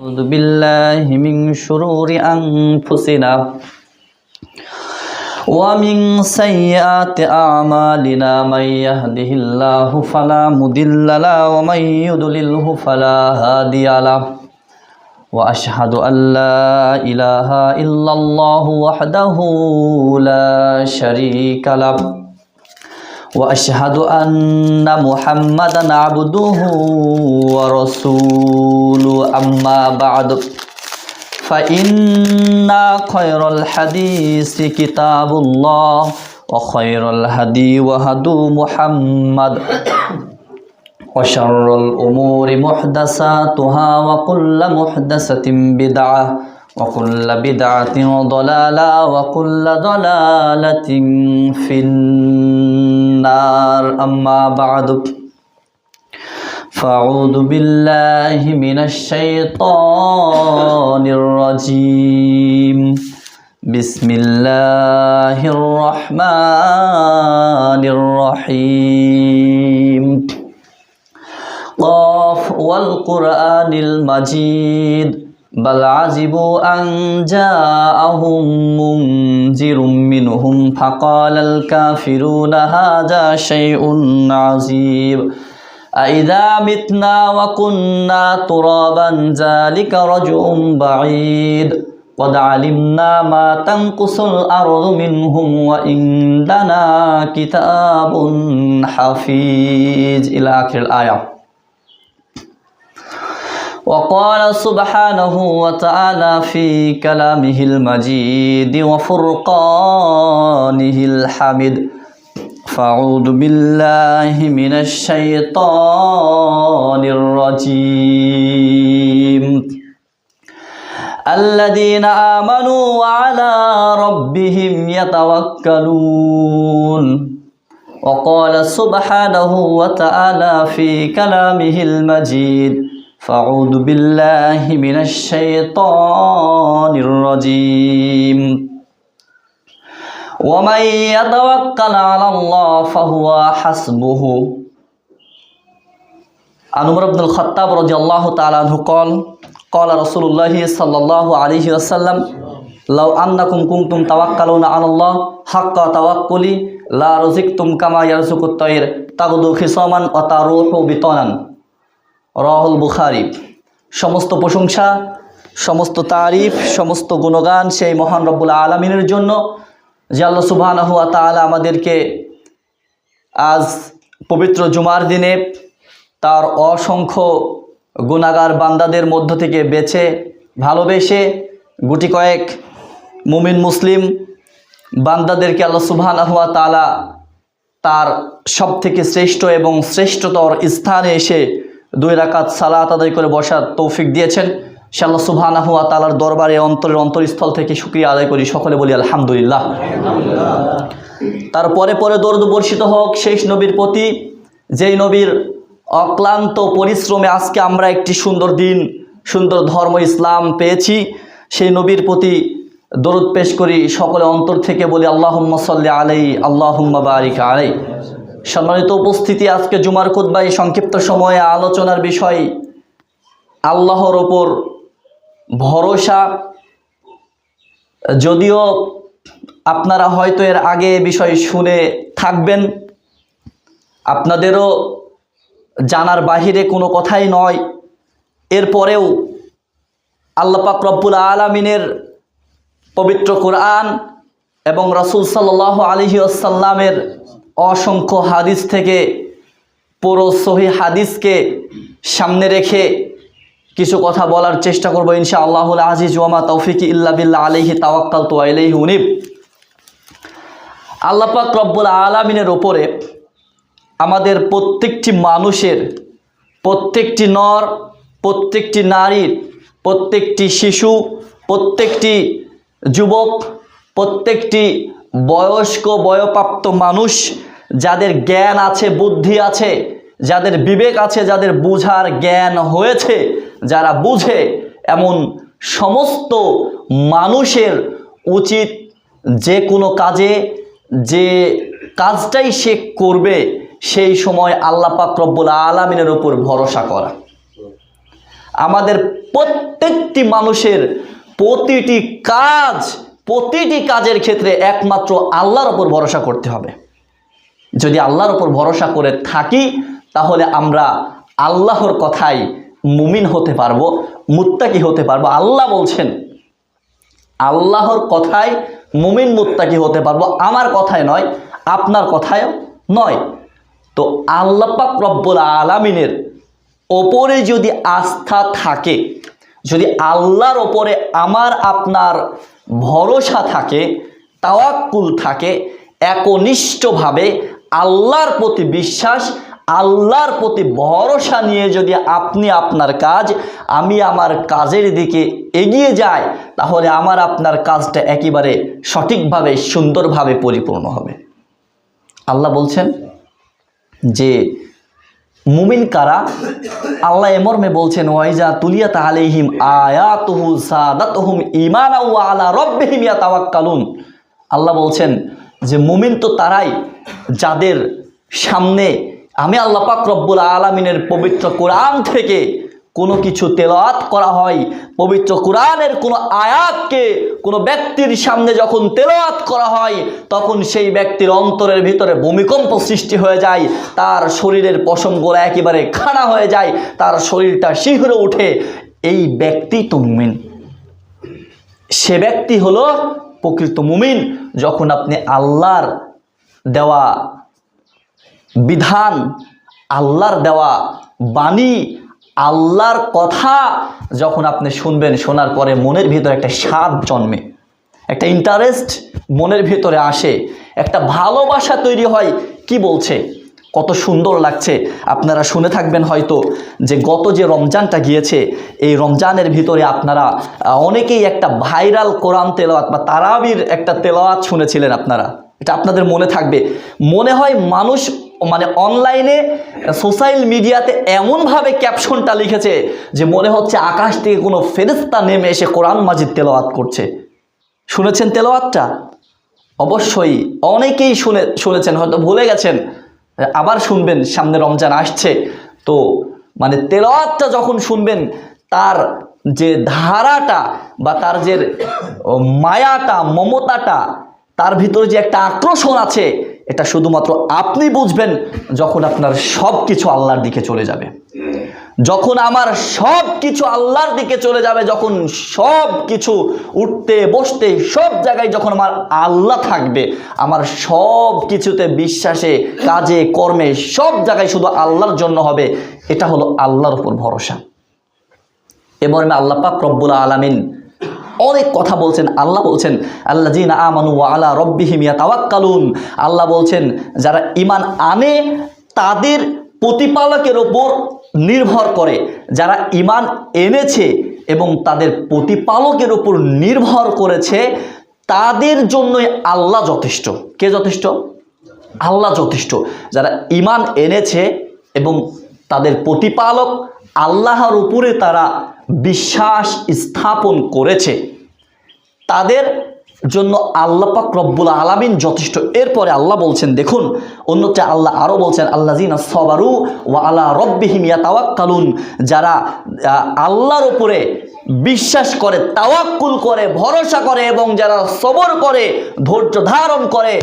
أعوذ بالله من شرور أنفسنا ومن سيئات أعمالنا من يهده الله فلا مضل له ومن يضلله فلا هادي له وأشهد أن لا إله إلا الله وحده لا شريك له وأشهد أن محمدا عبده ورسوله أما بعد فإن خير الحديث كتاب الله وخير الهدي هدي محمد وشر الأمور محدثاتها وكل محدثة بدعة وكل بدعة ضلالة وكل ضلالة في النار أما بعد فأعوذ بالله من الشيطان الرجيم بسم الله الرحمن الرحيم قاف والقرآن المجيد بل عجبوا أن جاءهم منذر منهم فقال الكافرون هذا شيء عجيب أإذا متنا وكنا ترابا ذلك رجع بعيد قد علمنا ما تنقص الأرض منهم وإننا كتاب حفيظ إلى آخر الآية. وقال سبحانه وتعالى في كلامه المجيد وفرقانه الحميد فأعوذ بالله من الشيطان الرجيم الذين آمنوا وعلى ربهم يتوكلون وقال سبحانه وتعالى في كلامه المجيد فأعوذ بالله من الشيطان الرجيم ومن يتوكل على الله فهو حسبه. عن عمر بن الخطاب رضي الله تعالى عنه قال قال رسول الله صلى الله عليه وسلم لو أنكم كنتم توكلون على الله حق توكلي لا رزقتم كما يرزق الطير تغدو خصاما وتروح بطانا. রাহুল বুখারী। সমস্ত প্রশংসা, সমস্ত তারিফ, সমস্ত গুণগান সেই মহান রব্বুল আলামিনের জন্য যে আল্লাহ সুবহানাহু ওয়া তাআলা আমাদেরকে আজ পবিত্র জুমার দিনে তার অসংখ্য গুনাহগার বান্দাদের মধ্য থেকে বেছে ভালোবেসে গুটি কয়েক মুমিন মুসলিম বান্দাদেরকে আল্লাহ সুবহানাহু ওয়া তাআলা তার সবথেকে শ্রেষ্ঠ এবং শ্রেষ্ঠতর স্থানে এসে 2 রাকাত সালাত আদায় করে বসার তৌফিক দিয়েছেন। সে আল্লাহ সুবহানাহু ওয়া তাআলার দরবারে অন্তরস্থল থেকে শুকরিয়া আদায় করি, সকলে বলি আলহামদুলিল্লাহ। তারপরে দরুদ বর্ষিত হোক শেষ নবীর প্রতি, যেই নবীর অক্লান্ত পরিশ্রমে আজকে আমরা একটি সুন্দর দিন, সুন্দর ধর্ম ইসলাম পেয়েছি। সেই নবীর প্রতি দরুদ পেশ করি, সকলে অন্তর থেকে বলি আল্লাহুম্মা সাল্লি আলাইহি আল্লাহুম্মা বারিক আলাইহি। সম্মানিত উপস্থিতি, আজকে জুমার খুতবায় সংক্ষিপ্ত সময়ে আলোচনার বিষয় আল্লাহর ওপর ভরসা। যদিও আপনারা হয়তো এর আগে বিষয় শুনে থাকবেন, আপনাদেরও জানার বাহিরে কোনো কথাই নয়। এরপরেও আল্লাহ পাক রব্বুল আলামিনের পবিত্র কোরআন এবং রাসূল সাল্লাল্লাহু আলাইহি ওয়াসাল্লামের অসংখ্য হাদিস থেকে পুরো সহিহ হাদিসকে সামনে রেখে কিছু কথা বলার চেষ্টা করব ইনশাআল্লাহুল আজিজ। ওয়া মা তাওফিকি ইল্লা বিল্লাহ আলাইহি তাওয়াক্কালতু ওয়া ইলাইহি উনীব। আল্লাহ পাক রব্বুল আলামিনের ওপরে আমাদের প্রত্যেকটি মানুষের, প্রত্যেকটি নর, প্রত্যেকটি নারীর, প্রত্যেকটি শিশু, প্রত্যেকটি যুবক, প্রত্যেকটি বয়স্ক বয়োপ্রাপ্ত মানুষ, যাদের জ্ঞান আছে, বুদ্ধি আছে, যাদের বিবেক আছে, যাদের বুঝার জ্ঞান হয়েছে, যারা বুঝে, এমন সমস্ত মানুষের উচিত যে কোনো কাজে যে কাজটাই সে করবে সেই সময় আল্লাহ পাক রব্বুল আলামিনের উপর ভরসা করা। আমাদের প্রত্যেকটি মানুষের প্রতিটি কাজের ক্ষেত্রে একমাত্র আল্লাহর উপর ভরসা করতে হবে। যদি আল্লাহর উপর ভরসা করে থাকি তাহলে আমরা আল্লাহর কথায় মুমিন হতে পারবো, মুত্তাকি হতে পারবো। আল্লাহ বলছেন আল্লাহর কথায় মুমিন মুত্তাকি হতে পারবো, আমার কথায় নয়, আপনার কথায় নয়। তো আল্লাহ পাক রব্বুল আলামিনের ওপরে যদি আস্থা থাকে, যদি আল্লাহর ওপরে আমার আপনার ভরসা থাকে, তাওয়াক্কুল থাকে, একনিষ্ঠভাবে আল্লাহর প্রতি বিশ্বাস, আল্লাহর প্রতি ভরসা নিয়ে যদি আপনি আপনার কাজ, আমি আমার কাজের দিকে এগিয়ে যাই, তাহলে আমার আপনার কাজটা একেবারে সঠিকভাবে সুন্দরভাবে পরিপূর্ণ হবে। আল্লাহ বলছেন যে মুমিন কারা, আল্লাহ মর্মে বলছেন ওয়াইজা তুলিয়াত আলাইহিম আয়াতুহু সাদাতুহুম ঈমানাও ওয়া আলা রাব্বিহিম ইয়াতাওয়াক্কালুন। আল্লাহ বলছেন যে মুমিন তো তারাই যাদের সামনে আমি আল্লাহ পাক রব্বুল আলামিনের পবিত্র কোরআন থেকে কোনো কিছু তেলাওয়াত করা হয়, পবিত্র কোরআনের কোনো আয়াতকে কোনো ব্যক্তির সামনে যখন তেলাওয়াত করা হয়, তখন সেই ব্যক্তির অন্তরের ভিতরে ভূমিকম্প সৃষ্টি হয়ে যায়, তার শরীরের পশমগুলো একেবারে খাড়া হয়ে যায়, তার শরীরটা শিহরে ওঠে। এই ব্যক্তি তো মুমিন, সে ব্যক্তি হলো প্রকৃত মুমিন। যখন আপনি আল্লাহর দেওয়া বিধান, আল্লাহর দেওয়া বাণী, আল্লাহর কথা যখন আপনি শুনবেন, শোনার পরে মনের ভিতরে একটা স্বাদ জন্মে, একটা ইন্টারেস্ট মনের ভিতরে আসে, একটা ভালোবাসা তৈরি হয়। কি বলছে, কত সুন্দর লাগছে। আপনারা শুনে থাকবেন হয়তো যে গত যে রমজানটা গিয়েছে, এই রমজানের ভিতরে আপনারা অনেকেই একটা ভাইরাল কোরআন তেলাওয়াত বা তারাবির একটা তেলাওয়াত শুনেছিলেন। আপনারা এটা আপনাদের মনে থাকবে। মনে হয় মানুষ মানে অনলাইনে সোশ্যাল মিডিয়াতে এমনভাবে ক্যাপশনটা লিখেছে যে মনে হচ্ছে আকাশ থেকে কোনো ফেরেশতা নেমে এসে কোরআন মাজিদ তেলাওয়াত করছে। শুনেছেন তেলাওয়াতটা? অবশ্যই অনেকেই শুনেছেন, হয়তো ভুলে গেছেন, আবার শুনবেন, সামনে রমজান আসছে। তো মানে তেলাওয়াতটা যখন শুনবেন, তার যে ধারাটা বা তার যে মায়াটা, মমতাটা, তার ভিতরে যে একটা আকর্ষণ আছে, এটা শুধুমাত্র আপনি বুঝবেন যখন আপনার সব কিছু আল্লাহর দিকে চলে যাবে। যখন আমার সব কিছু আল্লাহর দিকে চলে যাবে, যখন সব কিছু উঠতে বসতে সব জায়গায় যখন আমার আল্লাহ থাকবে, আমার সব কিছুতে বিশ্বাসে, কাজে, কর্মে সব জায়গায় শুধু আল্লাহর জন্য হবে, এটা হলো আল্লাহর উপর ভরসা। এবার আল্লাহ পাক রব্বুল আলামিন অনেক কথা বলছেন। আল্লাহ বলছেন আল্লাযীনা আমানু ওয়া আলা রাব্বিহিম ইয়াতাওয়াক্কালুন। আল্লাহ বলছেন যারা ঈমান আনে তাদের প্রতিপালকের ওপর নির্ভর করে, যারা ঈমান এনেছে এবং তাদের প্রতিপালকের ওপর নির্ভর করেছে, তাদের জন্যই আল্লাহ যথেষ্ট। কে যথেষ্ট? আল্লাহ যথেষ্ট। যারা ঈমান এনেছে এবং তাদের প্রতিপালক আল্লাহর উপরে তারা বিশ্বাস স্থাপন করেছে, তাদের জন্য আল্লাহ পাক রব্বুল আলামিন যথেষ্ট। এরপরে আল্লাহ বলছেন, দেখুন অন্যটা আল্লাহ আরও বলছেন আল্লাযীনা সাবারু ওয়া আলা রাব্বিহিম ইয়াতাওয়াক্কালুন। যারা আল্লাহর উপরে বিশ্বাস করে, তাওয়াক্কুল করে, ভরসা করে এবং যারা সবর করে, ধৈর্য ধারণ করে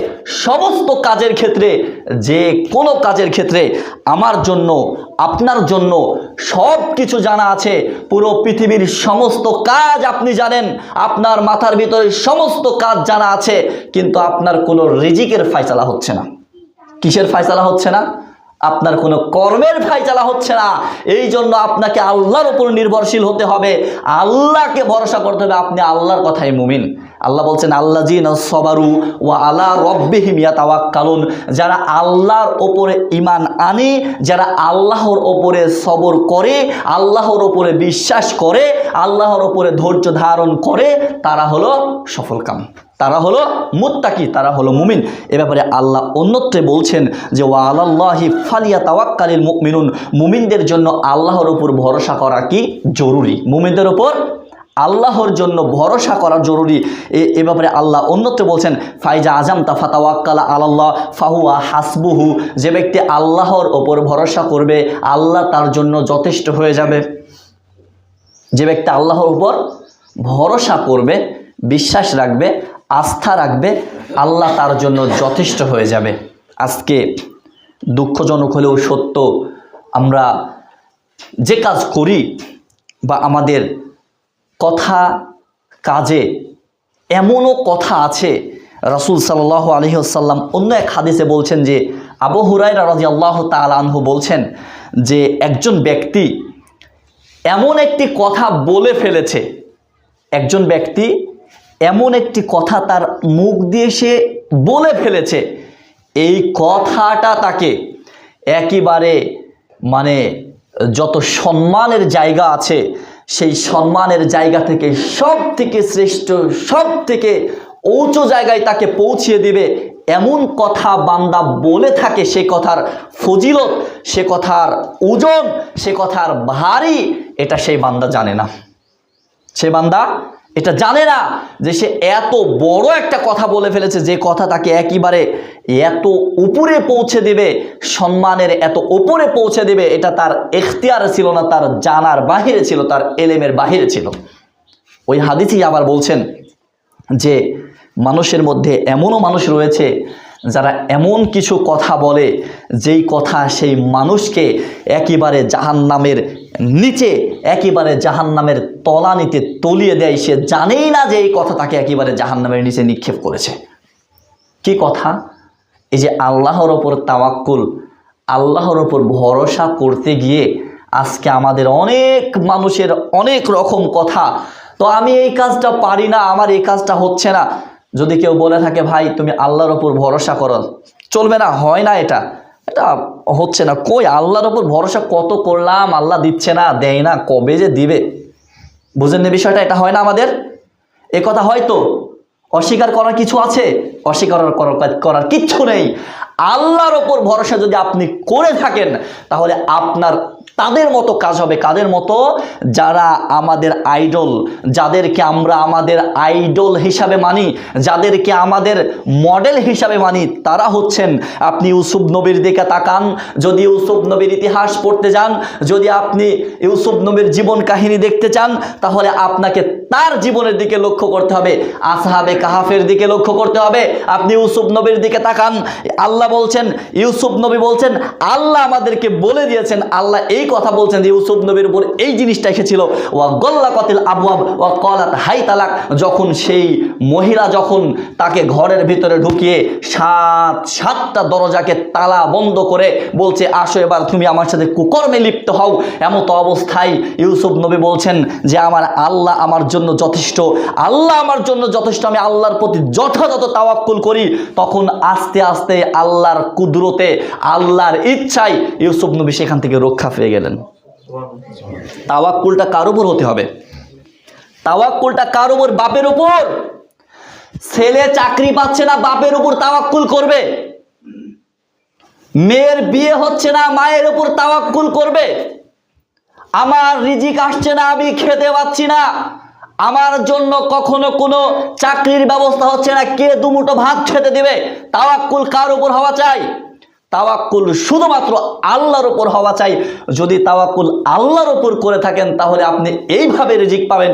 সমস্ত কাজের ক্ষেত্রে, যে কোনো কাজের ক্ষেত্রে আমার জন্য, আপনার জন্য সব কিছু জানা আছে। পুরো পৃথিবীর সমস্ত কাজ আপনি জানেন, আপনার মাথার ভিতরে সমস্ত কাজ জানা আছে, কিন্তু আপনার কোনো রিজিকের ফায়সালা হচ্ছে না। কিসের ফায়সালা হচ্ছে না? আপনার কোনো কর্মের ফায়সালা হচ্ছে না। এই জন্য আপনাকে আল্লাহর উপর নির্ভরশীল হতে হবে, আল্লাহকে ভরসা করতে হবে। আপনি আল্লাহর কথাই মুমিন। আল্লাহ বলছেন আল্লাযীনা সাবারু ওয়া আলা রাব্বিহিম ইয়াতাওয়াক্কালুন। যারা আল্লাহর ওপরে ঈমান আনে, যারা আল্লাহর ওপরে সবর করে, আল্লাহর ওপরে বিশ্বাস করে, আল্লাহর ওপরে ধৈর্য ধারণ করে, তারা হলো সফলকাম, তারা হলো মুত্তাকি, তারা হলো মুমিন। এ ব্যাপারে আল্লাহ অন্যত্রে বলছেন যে ওয়া আলাল্লাহি ফালিয়াতাওয়াক্কালিল মুমিনুন। মুমিনদের জন্য আল্লাহর উপর ভরসা করা কি জরুরি, মুমিনদের উপর আল্লাহর জন্য ভরসা করা জরুরি। এ ব্যাপারে আল্লাহ অন্যত্রে বলছেন ফাইজা আযামতা ফাতাওয়াক্কাল আলাল্লাহ ফাহুয়া হাসবুহু। যে ব্যক্তি আল্লাহর ওপর ভরসা করবে, আল্লাহ তার জন্য যথেষ্ট হয়ে যাবে। যে ব্যক্তি আল্লাহর উপর ভরসা করবে, বিশ্বাস রাখবে, আস্থা রাখবে, আল্লাহ তার জন্য যথেষ্ট হয়ে যাবে। আজকে দুঃখজনক হলেও সত্য, আমরা যে কাজ করি বা আমাদের কথা কাজে এমনও কথা আছে, রাসূল সাল্লাল্লাহু আলাইহি ওয়াসাল্লাম অন্য এক হাদিসে বলছেন যে, আবু হুরায়রা রাদিয়াল্লাহু তাআলা আনহু বলছেন যে একজন ব্যক্তি এমন একটি কথা বলে ফেলেছে, একজন ব্যক্তি এমন একটি কথা তার মুখ দিয়ে সে বলে ফেলেছে, এই কথাটা তাকে একেবারে মানে যত সম্মানের জায়গা আছে সেই সম্মানের জায়গা থেকে সব থেকে শ্রেষ্ঠ, সব থেকে উঁচু জায়গায় তাকে পৌঁছিয়ে দিবে। এমন কথা বান্দা বলে থাকে, সে কথার ফজিলত, সে কথার ওজন, সে কথার ভারী, এটা সেই বান্দা জানে না। সে বান্দা এটা জানে না যে সে এত বড় একটা কথা বলে ফেলেছে, যে কথা তাকে একেবারে এত উপরে পৌঁছে দেবে, সম্মানের এত উপরে পৌঁছে দেবে, এটা তার এখতিয়ারে ছিল না, তার জানার বাহিরে ছিল, তার এলেমের বাহিরে ছিল। ওই হাদিসই আবার বলছেন যে মানুষের মধ্যে এমনও মানুষ রয়েছে যারা এমন কিছু কথা বলে যেই কথা সেই মানুষকে একেবারে জাহান্নামের নিচে, একেবারে জাহান্নামের তলানিতে তলিয়ে দেয়। সে জানেই না যে এই কথা তাকে একেবারে জাহান্নামের নিচে নিক্ষেপ করেছে। কি কথা? এই যে আল্লাহর ওপর তাওয়াক্কুল, আল্লাহর ওপর ভরসা করতে গিয়ে আজকে আমাদের অনেক মানুষের অনেক রকম কথা, তো আমি এই কাজটা পারি না, আমার এই কাজটা হচ্ছে না। যদি কেউ বলে থাকে ভাই তুমি আল্লাহর ওপর ভরসা করো, চলবে না, হয় না, এটা হচ্ছে না, কই আল্লাহর ওপর ভরসা কত করলাম, আল্লাহ দিচ্ছে না, দেয় না, কবে যে দিবে। বুঝেন না বিষয়টা? এটা হয় না আমাদের, এ কথা হয়তো অস্বীকার করার কিছু আছে? অস্বীকার করার কিচ্ছু নেই। আল্লাহর ওপর ভরসা যদি আপনি করে থাকেন তাহলে আপনার তাদের মতো কাজ হবে। কাদের মতো? যারা আমাদের আইডল, যাদেরকে আমরা আমাদের আইডল হিসাবে মানি, যাদেরকে আমাদের মডেল হিসাবে মানি, তারা হচ্ছেন, আপনি ইউসুফ নবীর দিকে তাকান, যদি ইউসুফ নবীর ইতিহাস পড়তে যান, যদি আপনি ইউসুফ নবীর জীবন কাহিনী দেখতে চান, তাহলে আপনাকে তার জীবনের দিকে লক্ষ্য করতে হবে, আসহাবে কাহাফের দিকে লক্ষ্য করতে হবে। আপনি ইউসুফ নবীর দিকে তাকান, আল্লাহ বলছেন, ইউসুফ নবী বলছেন, আল্লাহ আমাদেরকে বলে দিয়েছেন, আল্লাহ এই কথা বলছেন যে ইউসুফ নবীর উপর এই জিনিসটা এসেছিল, ওয়া গল্লাকাতিল আবওয়াব ওয়া ক্বালাত হাই তালাক, যখন সেই মহিলা যখন তাকে ঘরের ভিতরে ঢুকিয়ে সাতটা দরজাকে তালা বন্ধ করে বলছে আসো এবার তুমি আমার সাথে কুকর্মে লিপ্ত হও, এমত অবস্থায় ইউসুফ নবী বলছেন যে আমার আল্লাহ আমার জন্য যথেষ্ট, আল্লাহ আমার জন্য যথেষ্ট, আমি আল্লাহর প্রতি যথাযথ তাওয়াক্কুল করি। তখন আস্তে আস্তে আল্লাহর কুদরতে, আল্লাহর ইচ্ছায় ইউসুফ নবী সেখান থেকে রক্ষা পেয়ে গেলেন। তাওয়াক্কুলটা কার উপর হতে হবে? তাওয়াক্কুলটা কার উপর? বাপের উপর। ছেলে চাকরি পাচ্ছে না, বাপের উপর তাওয়াক্কুল করবে। মেয়ের বিয়ে হচ্ছে না, মায়ের উপর তাওয়াক্কুল করবে। আমার রিজিক আসছে না, আমি খেতে পাচ্ছি না, আমার জন্য কখনো কোনো চাকরির ব্যবস্থা হচ্ছে না, কে দুমুঠো ভাত খেতে দিবে? তাওয়াক্কুল কার উপর হওয়া চাই? তাওয়াক্কুল শুধুমাত্র আল্লাহর উপর হওয়া চাই। যদি তাওয়াক্কুল আল্লাহর উপর করে থাকেন তাহলে আপনি এইভাবে রিজিক পাবেন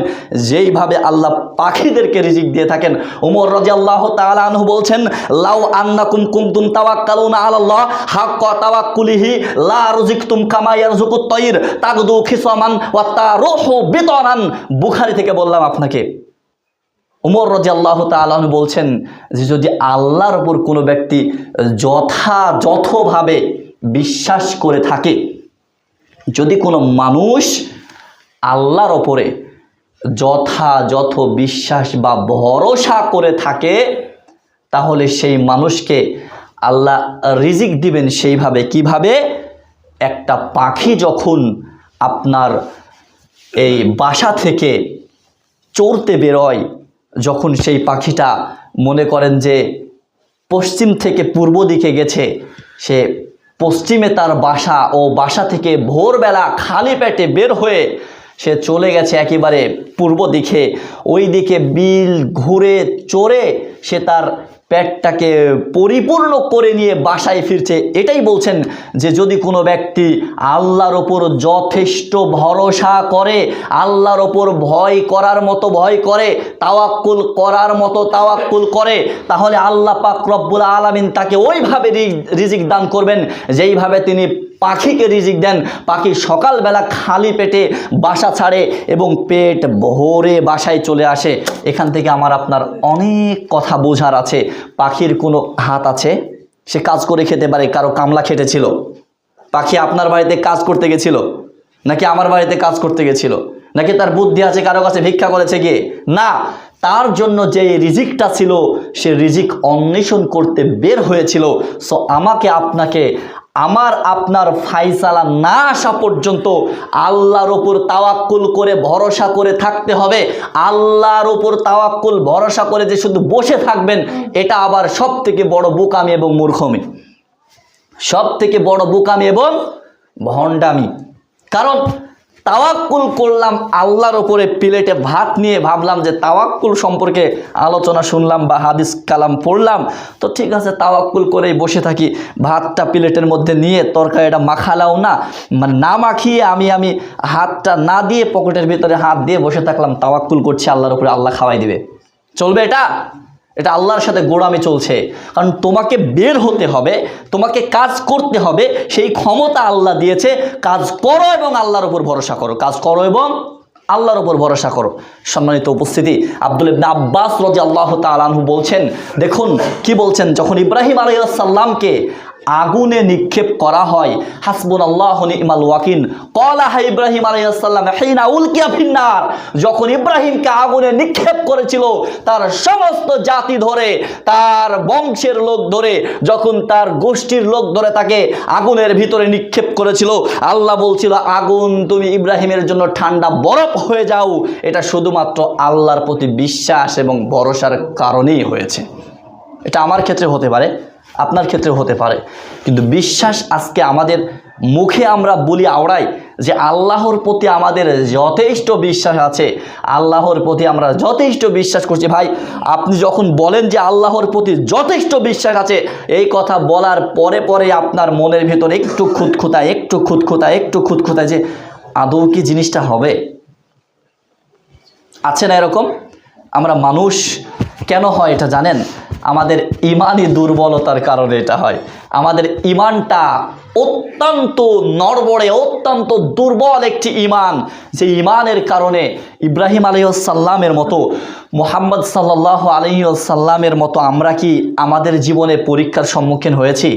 যেইভাবে আল্লাহ পাখিদেরকে রিজিক দিয়ে থাকেন। ওমর রাদিয়াল্লাহু তাআলা আনহু বলছেন, লাউ আন্নাকুম কুনতুম তাওয়াক্কালুনা আলাল্লাহ হাক্কা তাওয়াক্কুলিহি লা রুজিকতুম কামা ইয়ারযুকুত তায়র তাগদু খিসামান ওয়া তারুহু বিতারান। বুখারী থেকে বললাম আপনাকে। ওমর রাদিয়াল্লাহু তাআলা আনহু বলছেন যে যদি আল্লাহর উপর কোনো ব্যক্তি যথাযথভাবে বিশ্বাস করে থাকে, যদি কোনো মানুষ আল্লাহর ওপরে যথাযথ বিশ্বাস বা ভরসা করে থাকে, তাহলে সেই মানুষকে আল্লাহ রিজিক দিবেন সেইভাবে। কিভাবে? একটা পাখি যখন আপনার এই বাসা থেকে চড়তে বেরোয়, যখন সেই পাখিটা মনে করেন যে পশ্চিম থেকে পূর্ব দিকে গেছে, সে পশ্চিমে তার বাসা, ও বাসা থেকে ভোরবেলা খালি পেটে বের হয়ে সে চলে গেছে একেবারে পূর্ব দিকে, ওই দিকে বিল ঘুরে চড়ে সে তার পেটটাকে পরিপূর্ণ করে নিয়ে বাসায় ফিরছে। এটাই বলছেন যে যদি কোনো ব্যক্তি আল্লাহর ওপর যথেষ্ট ভরসা করে, আল্লাহর ওপর ভয় করার মতো ভয় করে, তাওয়াক্কুল করার মতো তাওয়াক্কুল করে, তাহলে আল্লাহ পাক রব্বুল আলামিন তাকে ওইভাবে রিজিক দান করবেন যেইভাবে তিনি পাখিকে রিজিক দেন। পাখি সকালবেলা খালি পেটে বাসা ছাড়ে এবং পেট ভরে বাসায় চলে আসে। এখান থেকে আমার আপনার অনেক কথা বোঝার আছে। পাখির কোনো হাত আছে? সে কাজ করে খেতে পারে, কারো কামলা খেটেছিল। পাখি আপনার বাড়িতে কাজ করতে গেছিল নাকি আমার বাড়িতে কাজ করতে গেছিল? নাকি তার বুদ্ধি আছে কারো কাছে ভিক্ষা করেছে গিয়ে? না, তার জন্য যে রিজিকটা ছিল সে রিজিক অন্বেষণ করতে বের হয়েছিল। সো আমাকে আপনাকে আমার আপনার ফায়সালা না আসা পর্যন্ত আল্লাহর ওপর তাওয়াক্কুল করে ভরসা করে থাকতে হবে। আল্লাহর ওপর তাওয়াক্কুল ভরসা করে যে শুধু বসে থাকবেন, এটা আবার সব থেকে বড় বোকামি এবং মূর্খমি, সব থেকে বড় বোকামি এবং ভণ্ডামি। কারণ তাওয়াক্কুল করলাম আল্লাহর ওপরে, প্লেটে ভাত নিয়ে ভাবলাম যে তাওয়াক্কুল সম্পর্কে আলোচনা শুনলাম বা হাদিস কালাম পড়লাম, তো ঠিক আছে তাওয়াক্কুল করেই বসে থাকি। ভাতটা প্লেটের মধ্যে নিয়ে তরকারিটা মাখালাও না, মানে না মাখিয়ে আমি হাতটা না দিয়ে পকেটের ভিতরে হাত দিয়ে বসে থাকলাম, তাওয়াক্কুল করছি আল্লাহর উপরে, আল্লাহ খাওয়াই দিবে। চলবে এটা? এটা আল্লাহর সাথে গোড়ামি চলছে। কারণ তোমাকে বের হতে হবে, তোমাকে কাজ করতে হবে, সেই ক্ষমতা আল্লাহ দিয়েছে। কাজ করো এবং আল্লাহর উপর ভরসা করো, কাজ করো এবং আল্লাহর উপর ভরসা করো। সম্মানিত উপস্থিতি, আব্দুল্লাহ ইবনে আব্বাস রাদিয়াল্লাহু তাআলা আনহু বলছেন, দেখুন কি বলছেন, যখন ইব্রাহিম আলাইহিস সালামকে আগুনে নিক্ষেপ করা হয়, হাসবুনাল্লাহু নি'মাল ওয়াকিল ক্বালা ইব্রাহিম আলাইহিস সালাম হিনা উলকিয়া ফিন্নার, যখন ইব্রাহিমকে আগুনে নিক্ষেপ করেছিল, তার সমস্ত জাতি ধরে, তার বংশের লোক ধরে, যখন তার গোষ্ঠীর লোক ধরে তাকে আগুনের ভিতরে নিক্ষেপ করেছিল, আল্লাহ বলছিল আগুন তুমি ইব্রাহিমের জন্য ঠান্ডা বরফ হয়ে যাও। এটা শুধুমাত্র আল্লাহর প্রতি বিশ্বাস এবং ভরসার কারণেই হয়েছে। এটা আমার ক্ষেত্রে হতে পারে, আপনার ক্ষেত্রে হতে পারে, কিন্তু বিশ্বাস আজকে আমাদের মুখে আমরা বলি আওড়াই যে আল্লাহর প্রতি আমাদের যথেষ্ট বিশ্বাস আছে, আল্লাহর প্রতি আমরা যথেষ্ট বিশ্বাস করছি। ভাই, আপনি যখন বলেন যে আল্লাহর প্রতি যথেষ্ট বিশ্বাস আছে, এই কথা বলার পরে পরে আপনার মনের ভেতরে একটু খুঁতখুঁতায় যে আদৌ কি জিনিসটা হবে? আছে না এরকম? আমরা মানুষ কেন হয় এটা জানেন? আমাদের ইমানই দুর্বলতার কারণে এটা হয়। আমাদের ইমানটা অত্যন্ত নড়বড়ে, অত্যন্ত দুর্বল একটি ইমান, যে ইমানের কারণে ইব্রাহিম আলাইহিস সালামের মতো, মুহাম্মদ সাল্লাল্লাহু আলাইহি ওয়াসাল্লামের মতো আমরা কি আমাদের জীবনে পরীক্ষার সম্মুখীন হয়েছি?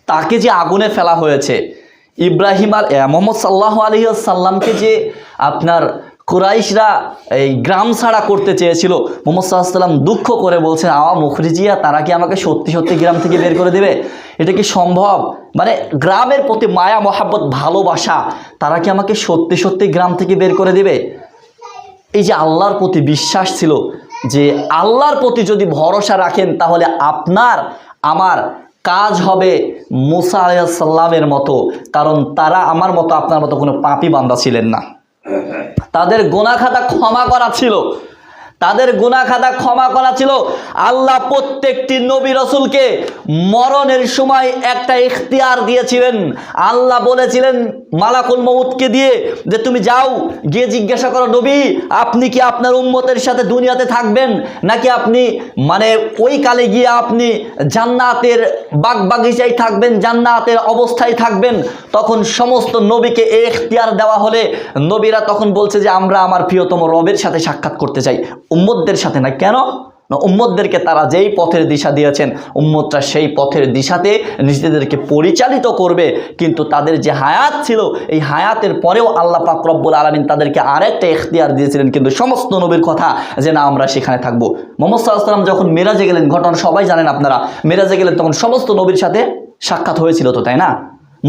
তাকে যে আগুনে ফেলা হয়েছে, ইব্রাহিম মুহাম্মদ সাল্লাল্লাহু আলাইহি ওয়াসাল্লামকে যে আপনার কুরাইশরা এই গ্রাম ছাড়া করতে চেয়েছিল, মুহাম্মদ সাল্লাল্লাহু আলাইহি ওয়াসাল্লাম দুঃখ করে বলছেন, আওয়া মুখরিজিয়া, তারা কি আমাকে সত্যি সত্যি গ্রাম থেকে বের করে দেবে? এটা কি সম্ভব? মানে গ্রামের প্রতি মায়া মহাব্বত ভালোবাসা, তারা কি আমাকে সত্যি সত্যি গ্রাম থেকে বের করে দেবে? এই যে আল্লাহর প্রতি বিশ্বাস ছিল, যে আল্লাহর প্রতি যদি ভরসা রাখেন তাহলে আপনার আমার কাজ হবে মুসা আলাইহিস সালামের মতো। কারণ তারা আমার মতো আপনার মতো কোনো পাপী বান্দা ছিলেন না, তাদের গুনাহ খাতা ক্ষমা করা ছিল, তাদের গুনাহ খাতা ক্ষমা করা ছিল। আল্লাহ প্রত্যেকটি নবী রাসূলকে মরণের সময় একটা ইখতিয়ার দিয়েছিলেন। আল্লাহ বলেছিলেন মালাকুল মউতকে দিয়ে যে তুমি যাও, গিয়ে জিজ্ঞাসা করো নবী আপনি কি আপনার উম্মতের সাথে দুনিয়াতে থাকবেন, নাকি আপনি মানে ওই কালে গিয়ে আপনি জান্নাতের বাগবাগিচায় থাকবেন, জান্নাতের অবস্থায় থাকবেন। তখন সমস্ত নবীকে এই ইখতিয়ার দেওয়া হলে নবীরা তখন বলছে যে আমরা আমার প্রিয়তম রবের সাথে সাক্ষাৎ করতে চাই, উম্মতদের সাথে না। কেন না? উম্মতদেরকে তারা যেই পথের দিশা দিয়েছেন, উম্মতরা সেই পথের দিশাতে নিজেদেরকে পরিচালিত করবে। কিন্তু তাদের যে হায়াত ছিল, এই হায়াতের পরেও আল্লাহ পাক রব্বুল আলামিন তাদেরকে আরেকটা ইখতিয়ার দিয়েছিলেন, কিন্তু সমস্ত নবীর কথা যে না আমরা সেখানে থাকবো। মুহাম্মদ সাল্লাল্লাহু আলাইহি ওয়াসাল্লাম যখন মেরাজে গেলেন, ঘটনা সবাই জানেন আপনারা, মেরাজে গেলেন তখন সমস্ত নবীর সাথে সাক্ষাৎ হয়েছিল তো, তাই না?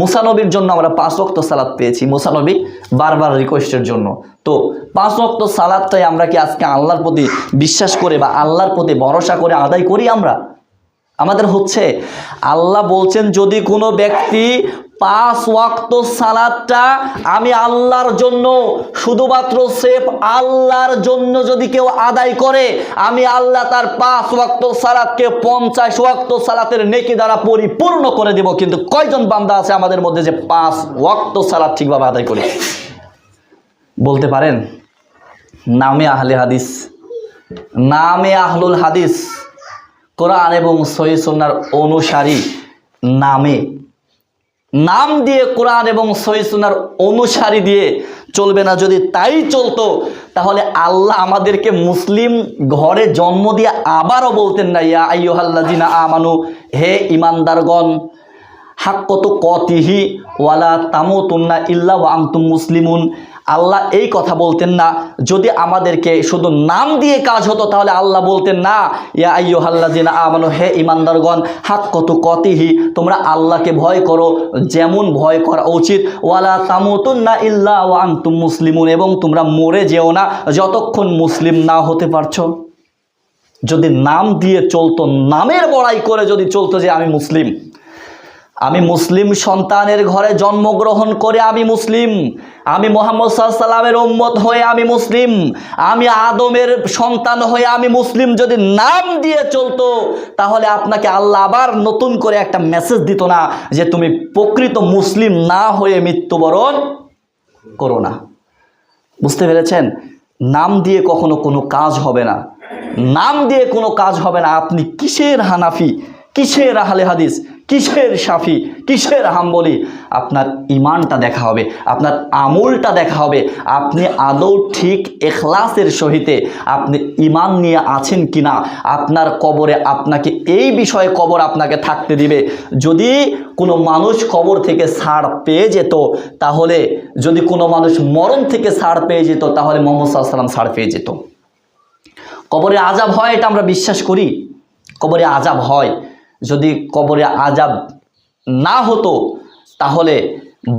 মুসা নবীর জন্য আমরা 5 ওয়াক্ত সালাত পেয়েছি, মুসা নবী বারবার রিকোয়েস্টের জন্য। তো 5 ওয়াক্ত সালাতটাই আমরা কি আজকে আল্লাহর প্রতি বিশ্বাস করে বা আল্লাহর প্রতি ভরসা করে আদায় করি? আমাদের হচ্ছে। আল্লাহ বলছেন যদি কোনো ব্যক্তি 5 ওয়াক্ত সালাতটা আমি আল্লাহর জন্য, শুধুমাত্র সেফ আল্লাহর জন্য যদি কেউ আদায় করে, আমি আল্লাহ তার 5 ওয়াক্ত সালাতকে 50 ওয়াক্ত সালাতের নেকি দ্বারা পরিপূর্ণ করে দেব। কিন্তু কয়জন বান্দা আছে আমাদের মধ্যে যে 5 ওয়াক্ত সালাত ঠিকভাবে আদায় করে? বলতে পারেন? নামে আহলে হাদিস, নামে আহলুল হাদিস, কোরআন এবং সহিহ সুন্নাহর অনুসারী, নাম দিয়ে কোরআন এবং সহিহ সুন্নাহর অনুসারী দিয়ে চলবে না। যদি তাই চলতো তাহলে আল্লাহ আমাদেরকে মুসলিম ঘরে জন্ম দিয়ে আবারও বলতেন না, ইয়া আইয়ুহাল্লাযিনা আমানু, হে ঈমানদারগণ, হাক্কা তুকাতিহি ওয়ালা তামুতুন্না ইল্লা ওয়া আনতুম মুসলিমুন। আল্লাহ এই কথা বলতেন না। যদি আমাদেরকে শুধু নাম দিয়ে কাজ হতো তাহলে আল্লাহ বলতেন না, ইয়া আইয়ুহাল্লাযিনা আমানু, হে ঈমানদারগণ, হাক্কা তুকাতিহি, তোমরা আল্লাহকে ভয় করো যেমন ভয় করা উচিত, ওয়ালা তামুতুন্না ইল্লা ওয়া আনতুম মুসলিমুন, এবং তোমরা মরে যেও না যতক্ষণ মুসলিম না হতে পারছো। যদি নাম দিয়ে চলতো, নামের বড়াই করে যদি চলতো যে আমি মুসলিম, আমি মুসলিম সন্তানের ঘরে জন্মগ্রহণ করে আমি মুসলিম, আমি মুহাম্মদ সাল্লাল্লাহু আলাইহি ওয়াসাল্লামের উম্মত হয়ে আমি মুসলিম, আমি আদমের সন্তান হয়ে আমি মুসলিম, যদি নাম দিয়ে চলতো তাহলে আপনাকে আল্লাহ আবার নতুন করে একটা মেসেজ দিত না যে তুমি প্রকৃত মুসলিম না হয়ে মৃত্যুবরণ করো না। বুঝতে পেরেছেন? নাম দিয়ে কখনো কোনো কাজ হবে না, নাম দিয়ে কোনো কাজ হবে না। আপনি কিসের হানাফি, কিসের আহলে হাদিস, কিসের শাফি, কিসের হাম্বলি, আপনার ইমানটা দেখা হবে, আপনার আমলটা দেখা হবে। আপনি আদৌ ঠিক ইখলাসের সহিতে আপনি ইমান নিয়ে আছেন কিনা। আপনার কবরে আপনাকে এই বিষয়ে কবর আপনাকে থাকতে দিবে। যদি কোনো মানুষ কবর থেকে ছাড় পেয়ে যেত, তাহলে যদি কোনো মানুষ মরণ থেকে ছাড় পেয়ে যেত, তাহলে মুহাম্মদ সাল্লাল্লাহু আলাইহি ওয়াসাল্লাম ছাড় পেয়ে যেত। কবরে আযাব হয়, এটা আমরা বিশ্বাস করি। কবরে আযাব হয়। যদি কবরে আযাব না হতো তাহলে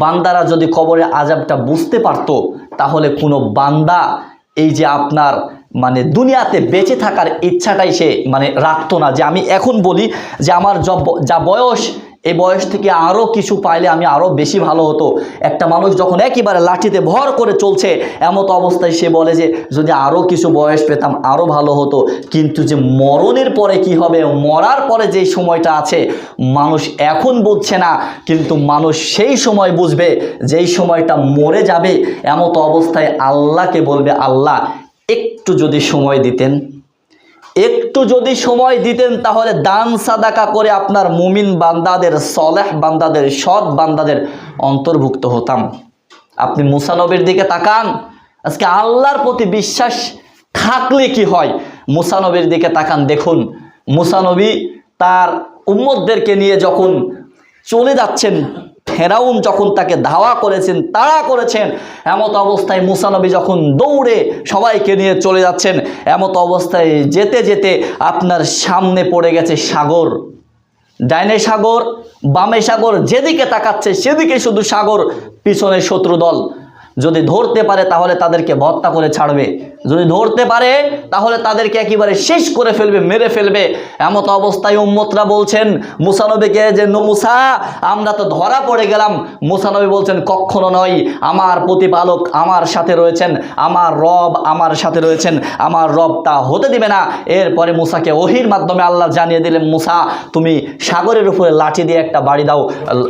বান্দারা যদি কবরে আযাবটা বুঝতে পারতো, তাহলে কোনো বান্দা এই যে আপনার মানে দুনিয়াতে বেঁচে থাকার ইচ্ছাটাই সে মানে রাখতো না। যে আমি এখন বলি যে আমার যা বয়স, এই বয়স থেকে আরও কিছু পাইলে আমি আরও বেশি ভালো হতো। একটা মানুষ যখন একেবারে লাঠিতে ভর করে চলছে, এমত অবস্থায় সে বলে যে যদি আরও কিছু বয়স পেতাম আরও ভালো হতো। কিন্তু যে মরণের পরে কি হবে, মরার পরে যেই সময়টা আছে মানুষ এখন বুঝছে না, কিন্তু মানুষ সেই সময় বুঝবে যেই সময়টা মরে যাবে। এমত অবস্থায় আল্লাহকে বলবে, আল্লাহ একটু যদি সময় দিতেন, একটু যদি সময় দিতেন, তাহলে দান সাদাকা করে আপনার মুমিন বান্দাদের, সলেহ বান্দাদের, সৎ বান্দাদের অন্তর্ভুক্ত হতাম। আপনি মুসা নবীর দিকে তাকান। আজকে আল্লাহর প্রতি বিশ্বাস থাকলে কি হয়, মুসা নবীর দিকে তাকান। দেখুন মুসা নবী তার উম্মতদেরকে নিয়ে যখন চলে যাচ্ছেন, ফেরাউন যখন তাকে ধাওয়া করেছেন, তাড়া করেছেন, এমত অবস্থায় মুসা নবী যখন দৌড়ে সবাইকে নিয়ে চলে যাচ্ছেন, এমত অবস্থায় যেতে যেতে আপনার সামনে পড়ে গেছে সাগর। ডাইনে সাগর, বামে সাগর, যেদিকে তাকাচ্ছে সেদিকে শুধু সাগর, পিছনে শত্রুদল। যদি ধরতে পারে তাহলে তাদেরকে হত্যা করে ছাড়বে, যদি ধরতে পারে তাহলে তাদেরকে একেবারে শেষ করে ফেলবে, মেরে ফেলবে। এমত অবস্থায় উম্মতরা বলছেন মুসা নবীকে যে মুসা আমরা তো ধরা পড়ে গেলাম। মুসা নবী বলছেন কখনো নয়, আমার প্রতিপালক আমার সাথে রয়েছেন, আমার রব আমার সাথে রয়েছেন, আমার রব তা হতে দিবে না। এরপরে মুসাকে ওহির মাধ্যমে আল্লাহ জানিয়ে দিলেন, মুসা তুমি সাগরের উপরে লাঠি দিয়ে একটা বাড়ি দাও,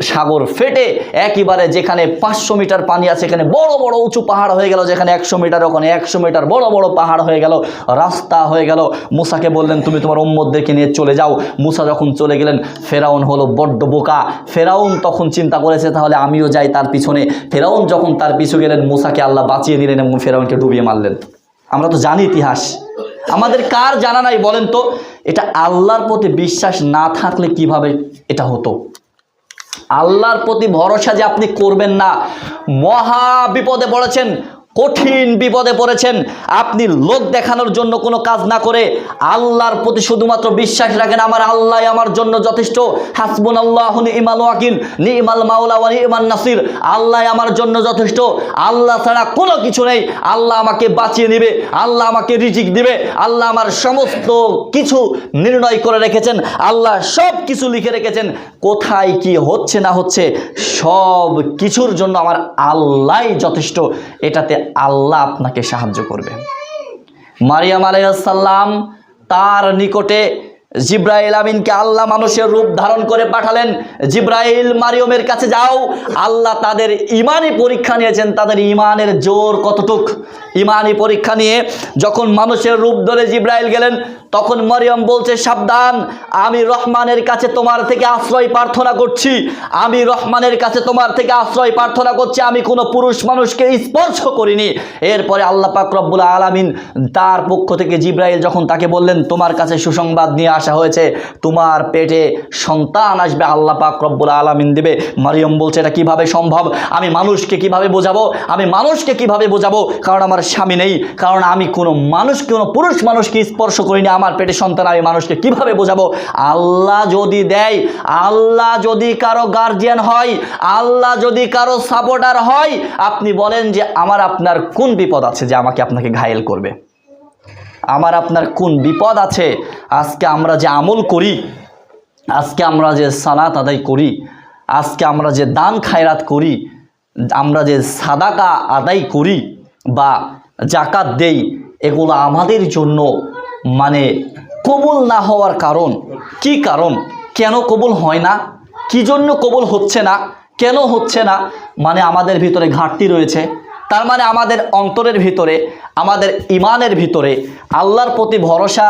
সাগর ফেটে একেবারে যেখানে 500 মিটার পানি আছে সেখানে বড় বড় উঁচু পাহাড় হয়ে গেল, যেখানে 100 মিটার ওখানে 100 মিটার বড় বড় পাহাড় হয়ে গেল, রাস্তা হয়ে গেল। মুসাকে বললেন তুমি তোমার উম্মতদেরকে নিয়ে চলে যাও। মুসা যখন চলে গেলেন, ফেরাউন হলো বড্ড বোকা। ফেরাউন তখন চিন্তা করেছে তাহলে আমিও যাই তার পিছনে। ফেরাউন যখন তার পিছু গেলেন, মুসাকে আল্লাহ বাঁচিয়ে দিলেন এবং ফেরাউনকে ডুবিয়ে মারলেন। আমরা তো জানি ইতিহাস, আমাদের কার জানা নাই বলেন তো? এটা আল্লাহর প্রতি বিশ্বাস না থাকলে কিভাবে এটা হতো? আল্লাহর প্রতি ভরসা যে আপনি করবেন না, মহা বিপদে পড়েছেন। কঠিন বিপদে পড়েছেন, আপনি লোক দেখানোর জন্য কোনো কাজ না করে আল্লাহর প্রতি শুধুমাত্র বিশ্বাস রাখেন, আমার আল্লাহ আমার জন্য যথেষ্ট, হাসবুনাল্লাহু নি'মাল ওয়াকিল, নি'মাল মাওলা ওয়া নি'মান নাসির, আল্লাহ আমার জন্য যথেষ্ট, আল্লাহ ছাড়া কোনো কিছু নেই, আল্লাহ আমাকে বাঁচিয়ে নেবে, আল্লাহ আমাকে রিজিক দিবে, আল্লাহ আমার সমস্ত কিছু নির্ণয় করে রেখেছেন, আল্লাহ সব কিছু লিখে রেখেছেন, কোথায় কি হচ্ছে না হচ্ছে সব কিছুর জন্য আমার আল্লাহই যথেষ্ট, এটাতে আল্লাহ আপনাকে সাহায্য করবে। মারিয়াম আলাইহিস সালাম তার নিকটে জিব্রাইল আমিনকে আল্লাহ মানুষের রূপ ধারণ করে পাঠালেন, জিব্রাইল মারিয়মের কাছে যাও, আল্লাহ তাদের ইমানি পরীক্ষা নিয়েছেন, তাদের ইমানের জোর কতটুক। ইমানি পরীক্ষা নিয়ে যখন মানুষের রূপ ধরে জিব্রাইল গেলেন, তখন মারিয়াম বলছে, সাবধান, আমি রহমানের কাছে তোমার থেকে আশ্রয় প্রার্থনা করছি, আমি রহমানের কাছে তোমার থেকে আশ্রয় প্রার্থনা করছি, আমি কোনো পুরুষ মানুষকে স্পর্শ করিনি। এরপরে আল্লাহ পাক রব্বুল আলামিন তার পক্ষ থেকে জিব্রাইল যখন তাকে বললেন, তোমার কাছে সুসংবাদ নিয়ে আসা হয়েছে, তোমার পেটে সন্তান আসবে, আল্লাহ পাক রব্বুল আলামিন দেবে। মারিয়াম বলছে, এটা কিভাবে সম্ভব, আমি মানুষকে কিভাবে বোঝাবো, আমি মানুষকে কিভাবে বোঝাবো, কারণ আমার স্বামী নেই, কারণ আমি কোনো পুরুষ মানুষকে স্পর্শ করিনি, আমার পেটে সন্তান, আমি মানুষকে কিভাবে বোঝাবো। আল্লাহ যদি দেয়, আল্লাহ যদি কারো গার্জিয়ান হয়, আল্লাহ যদি কারো সাপোর্টার হয়, আপনি বলেন যে আমার আপনার কোন বিপদ আছে যে আমাকে আপনাকে ঘায়েল করবে, আমার আপনার কোন বিপদ আছে। আজকে আমরা যে আমল করি, আজকে আমরা যে সালাত আদায় করি, আজকে আমরা যে দান খায়রাত করি, আমরা যে সাদাকা আদায় করি বা জাকাত দেই, এগুলো আমাদের জন্য মানে কবুল না হওয়ার কারণ কি, কারণ কেন কবুল হয় না, কি জন্য কবুল হচ্ছে না, কেন হচ্ছে না, মানে আমাদের ভিতরে ঘাটতি রয়েছে। তার মানে আমাদের অন্তরের ভিতরে, আমাদের ইমানের ভিতরে আল্লাহর প্রতি ভরসা,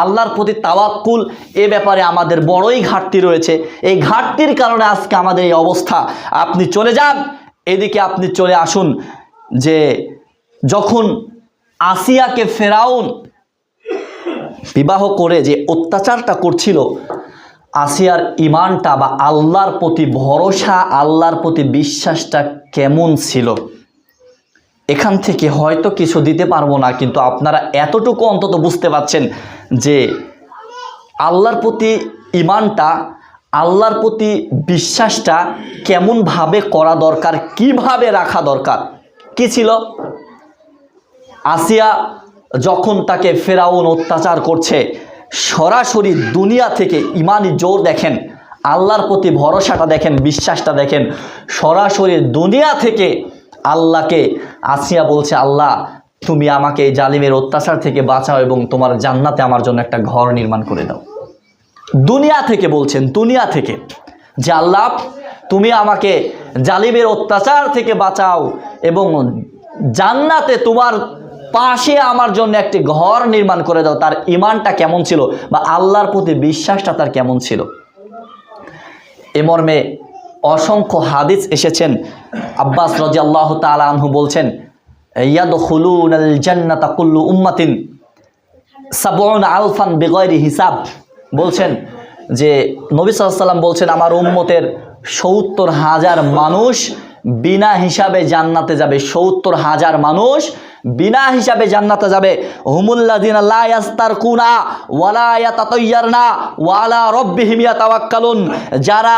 আল্লাহর প্রতি তাওয়াক্কুল, এ ব্যাপারে আমাদের বড়ই ঘাটতি রয়েছে। এই ঘাটতির কারণে আজকে আমাদের এই অবস্থা। আপনি চলে যান, এদিকে আপনি চলে আসুন, যে যখন আসিয়াকে ফেরাউন বিবাহ করে যে অত্যাচারটা করছিল, আসিয়ার ইমানটা বা আল্লাহর প্রতি ভরসা, আল্লাহর প্রতি বিশ্বাসটা কেমন ছিল। এখান থেকে হয়তো কিছু দিতে পারবো না, কিন্তু আপনারা এতটুকু অন্তত বুঝতে পারছেন যে আল্লাহর প্রতি ইমানটা, আল্লাহর প্রতি বিশ্বাসটা কেমনভাবে করা দরকার, কিভাবে রাখা দরকার। কি ছিল, আসিয়া যখন তাকে ফেরাউন অত্যাচার করছে, সরাসরি দুনিয়া থেকে ইমানি জোর দেখেন, আল্লাহর প্রতি ভরসাটা দেখেন, বিশ্বাসটা দেখেন, সরাসরি দুনিয়া থেকে আল্লাহকে আসিয়া বলছে, আল্লাহ তুমি আমাকে এই জালিমের অত্যাচার থেকে বাঁচাও এবং তোমার জান্নাতে আমার জন্য একটা ঘর নির্মাণ করে দাও। দুনিয়া থেকে বলছেন, দুনিয়া থেকে, যে আল্লাহ তুমি আমাকে জালিমের অত্যাচার থেকে বাঁচাও এবং জান্নাতে তোমার পাশে আমার জন্য একটি ঘর নির্মাণ করে দাও। তার ইমানটা কেমন ছিল বা আল্লাহর প্রতি বিশ্বাসটা তার কেমন ছিল। এ মর্মে অসংখ্য হাদিস এসেছেন। আব্বাস রাদিয়াল্লাহু তাআলা আনহু বলছেন, ইয়াদখুলুনাল জান্নাতা কুল্লু উম্মাতিন ৭০,০০০ বিগয়রি হিসাব। বলছেন যে নবী সাল্লাল্লাহু আলাইহি ওয়াসাল্লাম বলছেন, আমার উম্মতের ৭০,০০০ মানুষ বিনা হিসাবে জান্নাতে যাবে। ৭০,০০০ মানুষ বিনা হিসাবে জান্নাতে যাবে। হুমুল্লাযিনা লা ইয়াস্তারকুনা ওয়ালা ইয়াতাতায়্যারনা ওয়ালা রাব্বিহিম ইয়াতাওয়াক্কালুন। যারা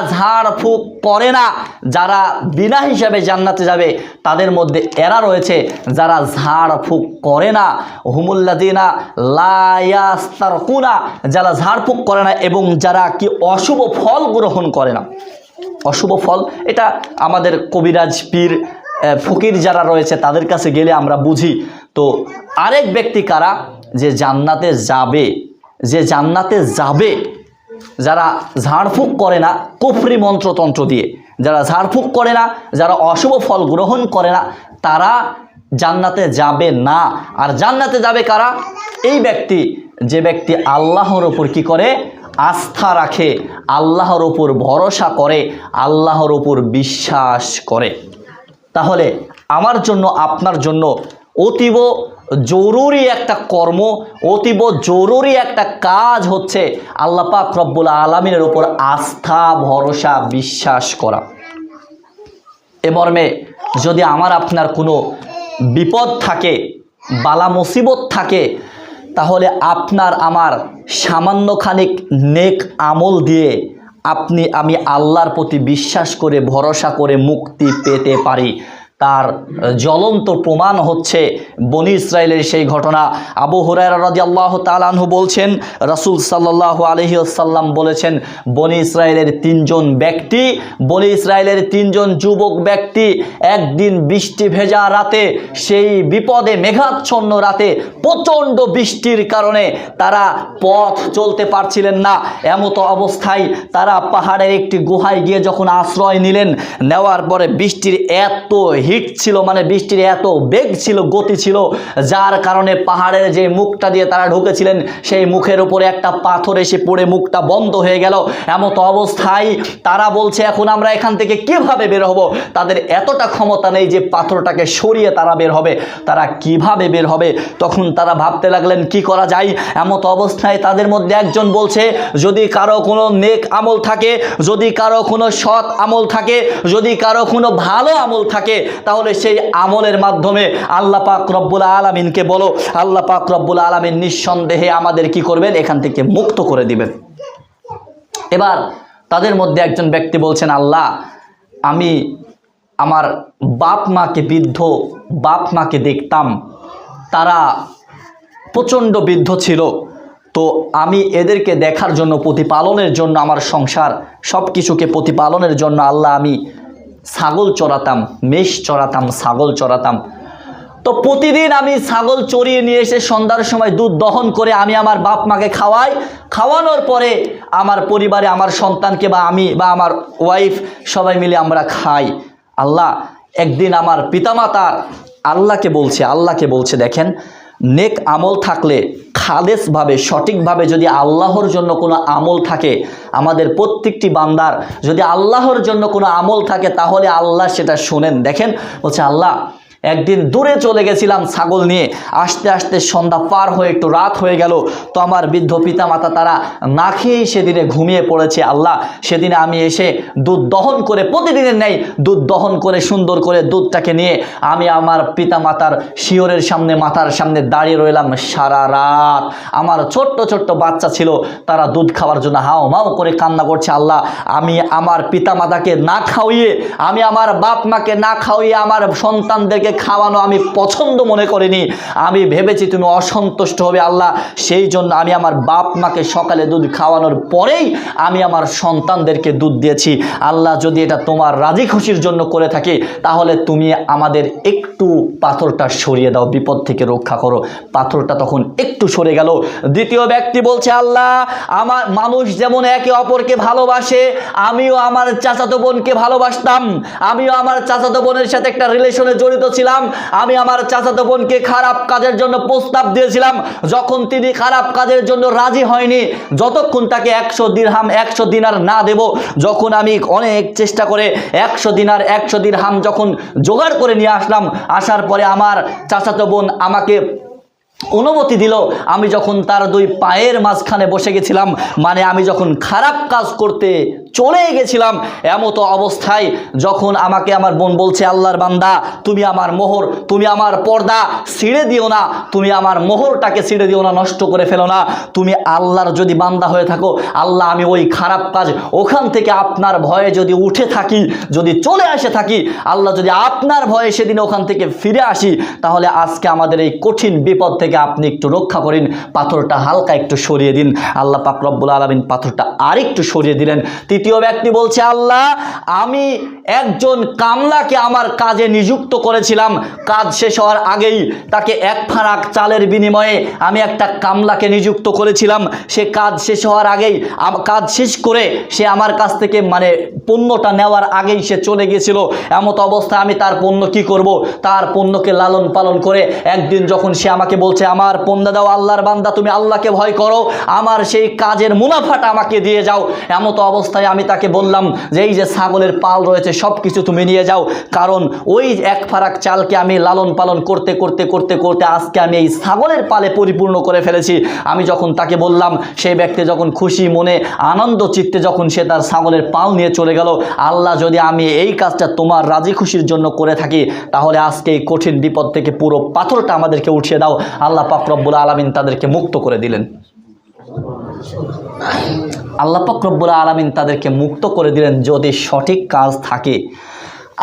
ঝাড় ফুঁক করে না, যারা বিনা হিসাবে জান্নাতে যাবে, তাদের মধ্যে এরা রয়েছে যারা ঝাড় ফুঁক করে না। হুমুল্লাযিনা লা ইয়াস্তারকুনা, যারা ঝাড় ফুঁক করে না এবং যারা কি অশুভ ফল গ্রহণ করে না। অশুভ ফল, এটা আমাদের কবিরাজ পীর ফকির যারা রয়েছে তাদের কাছে গেলে আমরা বুঝি। তো আরেক ব্যক্তি কারা, যে জান্নাতে যাবে, যারা ঝাড়ফুঁক করে না কুফরি মন্ত্রতন্ত্র দিয়ে, যারা ঝাড়ফুঁক করে না, যারা অশুভ ফল গ্রহণ করে না, তারা জান্নাতে যাবে না। আর জান্নাতে যাবে কারা, এই ব্যক্তি, যে ব্যক্তি আল্লাহর ওপর কি করে, আস্থা রাখে, আল্লাহর ওপর ভরসা করে, আল্লাহর ওপর বিশ্বাস করে। তাহলে আমার জন্য, আপনার জন্য অতীব জরুরি একটা কর্ম, অতীব জরুরি একটা কাজ হচ্ছে আল্লাহ পাক রব্বুল আলামিনের ওপর আস্থা, ভরসা, বিশ্বাস করা। এ মর্মে যদি আমার আপনার কোনো বিপদ থাকে, বালা মুসিবত থাকে, তাহলে আপনার আমার সামান্য খানিক নেক আমল দিয়ে আমি আল্লাহর প্রতি বিশ্বাস করে ভরসা করে মুক্তি পেতে পারি। তার জ্বলন্ত প্রমাণ হচ্ছে বনি ইসরায়েলের সেই ঘটনা। আবু হুরায়রা রাদিয়াল্লাহু তাআলা আনহু বলছেন, রাসূল সাল্লাল্লাহু আলাইহি ওয়াসাল্লাম বলেছেন, বনি ইসরায়েলের তিনজন যুবক ব্যক্তি একদিন বৃষ্টি ভেজা রাতে, সেই বিপদে মেঘাচ্ছন্ন রাতে প্রচণ্ড বৃষ্টির কারণে তারা পথ চলতে পারছিলেন না। এমতো অবস্থায় তারা পাহাড়ের একটি গুহায় গিয়ে যখন আশ্রয় নিলেন, নেওয়ার পরে বৃষ্টির এত হিট ছিল, মানে বৃষ্টির এত বেগ ছিল, গতি ছিল, যার কারণে পাহাড়ের যে মুখটা দিয়ে তারা ঢুকেছিলেন সেই মুখের উপরে একটা পাথর এসে পড়ে মুখটা বন্ধ হয়ে গেল। এমতো অবস্থায় তারা বলছে, এখন আমরা এখান থেকে কিভাবে বের হব? তাদের এতটা ক্ষমতা নেই যে পাথরটাকে সরিয়ে তারা বের হবে। তারা কিভাবে বের হবে? তখন তারা ভাবতে লাগলেন কি করা যায়। এমতো অবস্থায় তাদের মধ্যে একজন বলছে, যদি কারো কোনো নেক আমল থাকে, যদি কারো কোনো সৎ আমল থাকে, যদি কারো কোনো ভালো আমল থাকে, তাহলে সেই আমলের মাধ্যমে আল্লাহ পাক রব্বুল আলামিনকে বলো, আল্লাহ পাক রব্বুল আলামিন নিঃসন্দেহে আমাদের কি করবেন? এখান থেকে মুক্ত করে দিবেন। এবার তাদের মধ্যে একজন ব্যক্তি বলছেন, আল্লাহ, আমি আমার বৃদ্ধ বাপ মাকে দেখতাম, তারা প্রচণ্ড বৃদ্ধ ছিল, তো আমি এদেরকে দেখার জন্য, প্রতিপালনের জন্য, আমার সংসার সব কিছুকে প্রতিপালনের জন্য আল্লাহ আমি ছাগল চড়াতাম, মেষ চড়াতাম, ছাগল চড়াতাম। তো প্রতিদিন আমি ছাগল চড়িয়ে নিয়ে এসে সন্ধ্যার সময় দুধ দহন করে আমি আমার বাপ মাকে খাওয়াই। খাওয়ানোর পরে আমার পরিবারে আমার সন্তানকে বা আমি বা আমার ওয়াইফ সবাই মিলে আমরা খাই। আল্লাহ, একদিন আমার পিতামাতা আল্লাহকে বলছে দেখেন, নেক আমল থাকলে খালেসভাবে, সঠিকভাবে যদি আল্লাহর জন্য কোনো আমল থাকে, আমাদের প্রত্যেকটি বান্দার যদি আল্লাহর জন্য কোনো আমল থাকে, তাহলে আল্লাহ সেটা শোনেন। দেখেন, বলছে আল্লাহ, একদিন দূরে চলে গেছিলাম ছাগল নিয়ে, আস্তে আস্তে সন্ধ্যা পার হয়ে একটু রাত হয়ে গেল, তো আমার বৃদ্ধ পিতা মাতা তারা না খেয়েই সেদিনে ঘুমিয়ে পড়েছে। আল্লাহ, সেদিনে আমি এসে দুধ দহন করে, প্রতিদিনের নেই দুধ দহন করে সুন্দর করে দুধটাকে নিয়ে আমি আমার পিতা মাতার শিয়রের সামনে, মাথার সামনে দাঁড়িয়ে রইলাম সারা রাত। আমার ছোট্ট ছোট্ট বাচ্চা ছিল, তারা দুধ খাওয়ার জন্য হাও মাও করে কান্না করছে। আল্লাহ, আমি আমার পিতা মাতাকে না খাওয়িয়ে, আমি আমার বাপ মাকে না খাওয়িয়ে আমার সন্তানদেরকে খাওয়ানো আমি পছন্দ মনে করিনি। আমি ভেবেছি তুমি অসন্তুষ্ট হবে আল্লাহ, সেই জন্য আমি আমার বাপ মাকে সকালে দুধ খাওয়ানোর পরেই আমি আমার সন্তানদেরকে দুধ দিয়েছি। আল্লাহ, যদি এটা তোমার রাজি খুশির জন্য করে থাকি, তাহলে তুমি আমাদের একটু পাথরটা সরিয়ে দাও, বিপদ থেকে রক্ষা করো। পাথরটা তখন একটু সরে গেল। দ্বিতীয় ব্যক্তি বলছে, আল্লাহ, আমার মানুষ যেমন একে অপরকে ভালোবাসে, আমিও আমার চাচাতো বোনকে ভালোবাসতাম, আমিও আমার চাচাতো বোনের সাথে একটা রিলেশনে জড়িত ছিলাম। আমি আমার চাচাতো বোনকে খারাপ কাজের জন্য প্রস্তাব দিয়েছিলাম, যখন তিনি খারাপ কাজের জন্য রাজি হয়নি, যতক্ষণ তাকে 100 দিনার না দেব, যখন আমি অনেক চেষ্টা করে 100 দিরহাম যখন জোগাড় করে নিয়ে আসলাম, আসার পরে আমার চাচাতো বোন আমাকে অনুমতি দিল, আমি যখন তার দুই পায়ের মাঝখানে বসে গেছিলাম, মানে আমি যখন খারাপ কাজ করতে চলে গেছিলাম, এমতো অবস্থায় যখন আমাকে আমার বোন বলছে, আল্লাহর বান্দা, তুমি আমার মোহর, তুমি আমার পর্দা ছিঁড়ে দিও না, তুমি আমার মোহরটাকে ছিঁড়ে দিও না, নষ্ট করে ফেলো না, তুমি আল্লাহর যদি বান্দা হয়ে থাকো, আল্লাহ, আমি ওই খারাপ কাজ ওখান থেকে আপনার ভয়ে যদি উঠে থাকি, যদি চলে আসে থাকি, আল্লাহ, যদি আপনার ভয়ে সেদিন ওখান থেকে ফিরে আসি, তাহলে আজকে আমাদের এই কঠিন বিপদ থেকে আপনি একটু রক্ষা করেন, পাথরটা হালকা একটু সরিয়ে দিন। আল্লাহ পাক রব্বুল আলামিন পাথরটা আরেকটু সরিয়ে দিলেন। তৃতীয় ব্যক্তি বলছে, আল্লাহ, আমি একজন কামলাকে আমার কাজে নিযুক্ত করেছিলাম, কাজ শেষ হওয়ার আগেই তাকে এক ফারাক চালের বিনিময়ে আমি একটা কামলাকে নিযুক্ত করেছিলাম, সে কাজ শেষ হওয়ার আগেই, কাজ শেষ করে সে আমার কাছ থেকে, মানে পণ্যটা নেওয়ার আগেই সে চলে গিয়েছিল। এমত অবস্থায় আমি তার পণ্য কি করব? তার পণ্যকে লালন পালন করে একদিন যখন সে আমাকে বলছে, আমার পণ্য দাও, আল্লাহর বান্দা, তুমি আল্লাহকে ভয় করো, আমার সেই কাজের মুনাফাটা আমাকে দিয়ে যাও, এমত অবস্থায় আমি তাকে বললাম যে এই যে ছাগলের পাল রয়েছে সব কিছু তুমি নিয়ে যাও, কারণ ওই এক ফারাক চালকে আমি লালন পালন করতে করতে করতে করতে আজকে আমি এই ছাগলের পালে পরিপূর্ণ করে ফেলেছি। আমি যখন তাকে বললাম, সেই ব্যক্তি যখন খুশি মনে আনন্দ চিত্তে যখন সে তার ছাগলের পাল নিয়ে চলে গেল। আল্লাহ যদি আমি এই কাজটা তোমার রাজি খুশির জন্য করে থাকি, তাহলে আজকে এই কঠিন বিপদ থেকে পুরো পাথরটা আমাদেরকে উঠিয়ে দাও। আল্লাহ পাক রব্বুল আলামিন তাদেরকে মুক্ত করে দিলেন। আল্লাহ পাক রব্বুল আলামিন তাদেরকে মুক্ত করে দিলেন। যদি সঠিক কাজ থাকে,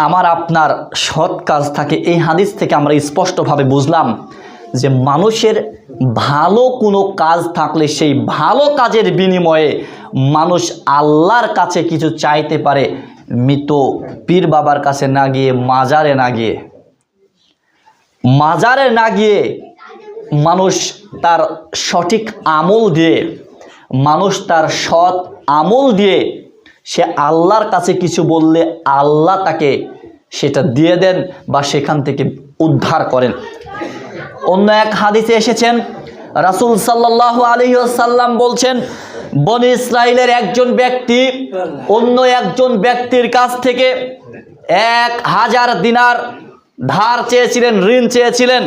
আমার আপনার সৎ কাজ থাকে, এই হাদিস থেকে আমরা স্পষ্টভাবে বুঝলাম যে মানুষের ভালো কোনো কাজ থাকলে সেই ভালো কাজের বিনিময়ে মানুষ আল্লাহর কাছে কিছু চাইতে পারে, মৃত পীর বাবার কাছে না গিয়ে, মাজারে না গিয়ে। মাজারে না গিয়ে মানুষ তার সঠিক আমল দিয়ে, মানুষ তার সৎ আমল দিয়ে সে আল্লাহর কাছে কিছু বললে আল্লাহ তাকে সেটা দিয়ে দেন বা সেখান থেকে উদ্ধার করেন। অন্য এক হাদিসে এসেছেন, রাসূল সাল্লাল্লাহু আলাইহি ওয়াসাল্লাম বলছেন, বনি ইসরাইলের একজন ব্যক্তি অন্য একজন ব্যক্তির কাছ থেকে 1000 দিনার ধার চেয়েছিলেন, ঋণ চেয়েছিলেন।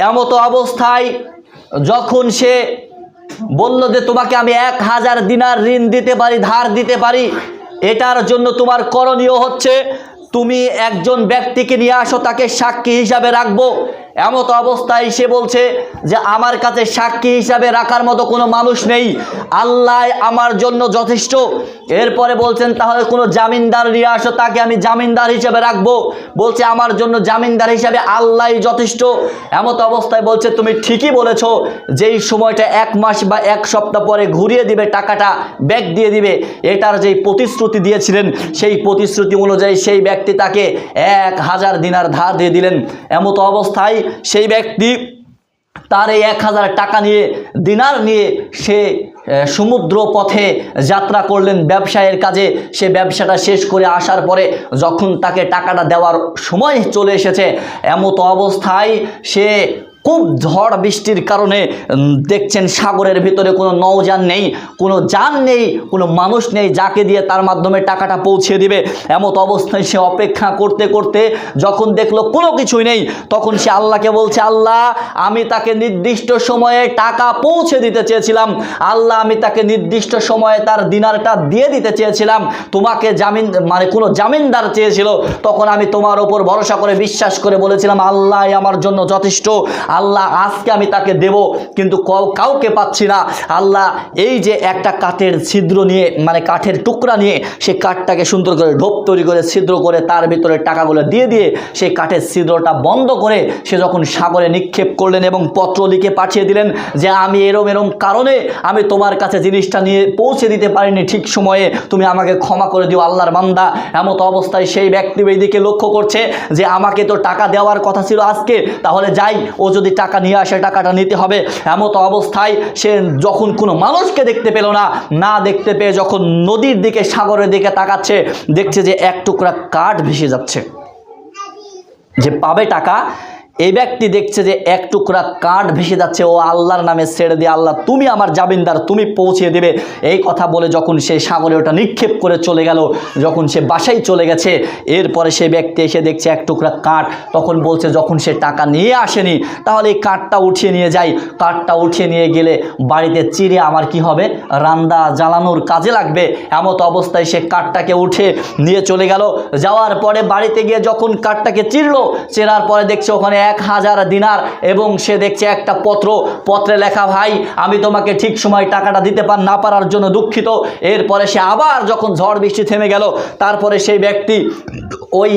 এমতো অবস্থায় যখন সে বলল যে তোমাকে আমি 1000 দিনার ঋণ দিতে পারি, ধার দিতে পারি, এটার জন্য তোমার করণীয় হচ্ছে তুমি একজন ব্যক্তিকে নিয়ে আসো, তাকে সাক্ষী হিসাবে রাখবো। এমতো অবস্থায় সে বলছে যে আমার কাছে সাক্ষী হিসাবে রাখার মতো কোনো মানুষ নেই, আল্লাহ আমার জন্য যথেষ্ট। এরপরে বলছেন তাহলে কোনো জামিনদার নিয়ে আসো, তাকে আমি জামিনদার হিসাবে রাখবো। বলছে আমার জন্য জামিনদার হিসাবে আল্লাহই যথেষ্ট। এমতো অবস্থায় বলছে তুমি ঠিকই বলেছ, যেই সময়টা 1 মাস বা 1 সপ্তাহ পরে ঘুরিয়ে দিবে, টাকাটা ব্যাক দিয়ে দিবে, এটার যেই প্রতিশ্রুতি দিয়েছিলেন সেই প্রতিশ্রুতি অনুযায়ী সেই ব্যক্তি তাকে 1000 দিনার ধার দিয়ে দিলেন। এমতো অবস্থায় সেই ব্যক্তি তার এই 1000 টাকা নিয়ে, দিনার নিয়ে সে সমুদ্র পথে যাত্রা করলেন ব্যবসায়ের কাজে। সে ব্যবসাটা শেষ করে আসার পরে যখন তাকে টাকাটা দেওয়ার সময় চলে এসেছে, এমতো অবস্থায় সে খুব ঝড় বৃষ্টির কারণে দেখছেন সাগরের ভিতরে কোনো নৌযান নেই, কোনো যান নেই, কোনো মানুষ নেই যাকে দিয়ে তার মাধ্যমে টাকাটা পৌঁছে দিবে। এমত অবস্থায় সে অপেক্ষা করতে করতে যখন দেখলো কোনো কিছুই নেই, তখন সে আল্লাহকে বলছে, আল্লাহ আমি তাকে নির্দিষ্ট সময়ে টাকা পৌঁছে দিতে চেয়েছিলাম, আল্লাহ আমি তাকে নির্দিষ্ট সময়ে তার দিনারটা দিয়ে দিতে চেয়েছিলাম, তোমাকে জামিন মানে কোনো জামিনদার চেয়েছিল, তখন আমি তোমার ওপর ভরসা করে বিশ্বাস করে বলেছিলাম আল্লাহ আমার জন্য যথেষ্ট, আল্লাহ আজকে আমি তাকে দেব, কিন্তু কাউকে পাচ্ছি না। আল্লাহ এই যে একটা কাঠের ছিদ্র নিয়ে, মানে কাঠের টুকরা নিয়ে সে কাঠটাকে সুন্দর করে ঢোপ তৈরি করে ছিদ্র করে তার ভিতরে টাকাগুলো দিয়ে দিয়ে সেই কাঠের ছিদ্রটা বন্ধ করে সে যখন সাগরে নিক্ষেপ করলেন এবং পত্র লিখে পাঠিয়ে দিলেন যে আমি এরম কারণে আমি তোমার কাছে জিনিসটা নিয়ে পৌঁছে দিতে পারিনি ঠিক সময়ে, তুমি আমাকে ক্ষমা করে দিও আল্লাহর বান্দা। এমতো অবস্থায় সেই ব্যক্তি এই দিকে লক্ষ্য করছে যে আমাকে তো টাকা দেওয়ার কথা ছিল আজকে, তাহলে যাই, ও যদি টাকা নিয়ে আসে টাকাটা নিতে হবে। এমতো অবস্থায় সে যখন কোনো মানুষকে দেখতে পেল না, না দেখতে পেয়ে যখন নদীর দিকে, সাগরের দিকে তাকাচ্ছে, দেখছে যে এক টুকরা কাঠ ভেসে যাচ্ছে। যে পাবে টাকা, এই ব্যক্তি দেখছে যে এক টুকরা কাঠ ভেসে যাচ্ছে, ও আল্লাহর নামে ছেড়ে দিয়ে আল্লাহ তুমি আমার জামিনদার, তুমি পৌঁছে দেবে, এই কথা বলে যখন সে সাগরে ওটা নিক্ষেপ করে চলে গেল, যখন সে বাসায় চলে গেছে, এরপরে সে ব্যক্তি এসে দেখছে এক টুকরা কাঠ, তখন বলছে যখন সে টাকা নিয়ে আসেনি তাহলে এই কাঠটা উঠিয়ে নিয়ে যাই, কাঠটা উঠিয়ে নিয়ে গেলে বাড়িতে চিরে আমার কি হবে, রান্না জ্বালানোর কাজে লাগবে। এমতো অবস্থায় সে কাঠটাকে উঠে নিয়ে চলে গেল। যাওয়ার পরে বাড়িতে গিয়ে যখন কাঠটাকে চিরলো, চেরার পরে দেখছে ওখানে 1000 দিনার এবং সে দেখছে একটা পত্রে লেখা, ভাই আমি তোমাকে ঠিক সময় টাকাটা দিতে না পারার জন্য দুঃখিত। এরপরে সে আবার যখন ঝড় বৃষ্টি থেমে গেল, তারপরে সেই ব্যক্তি ওই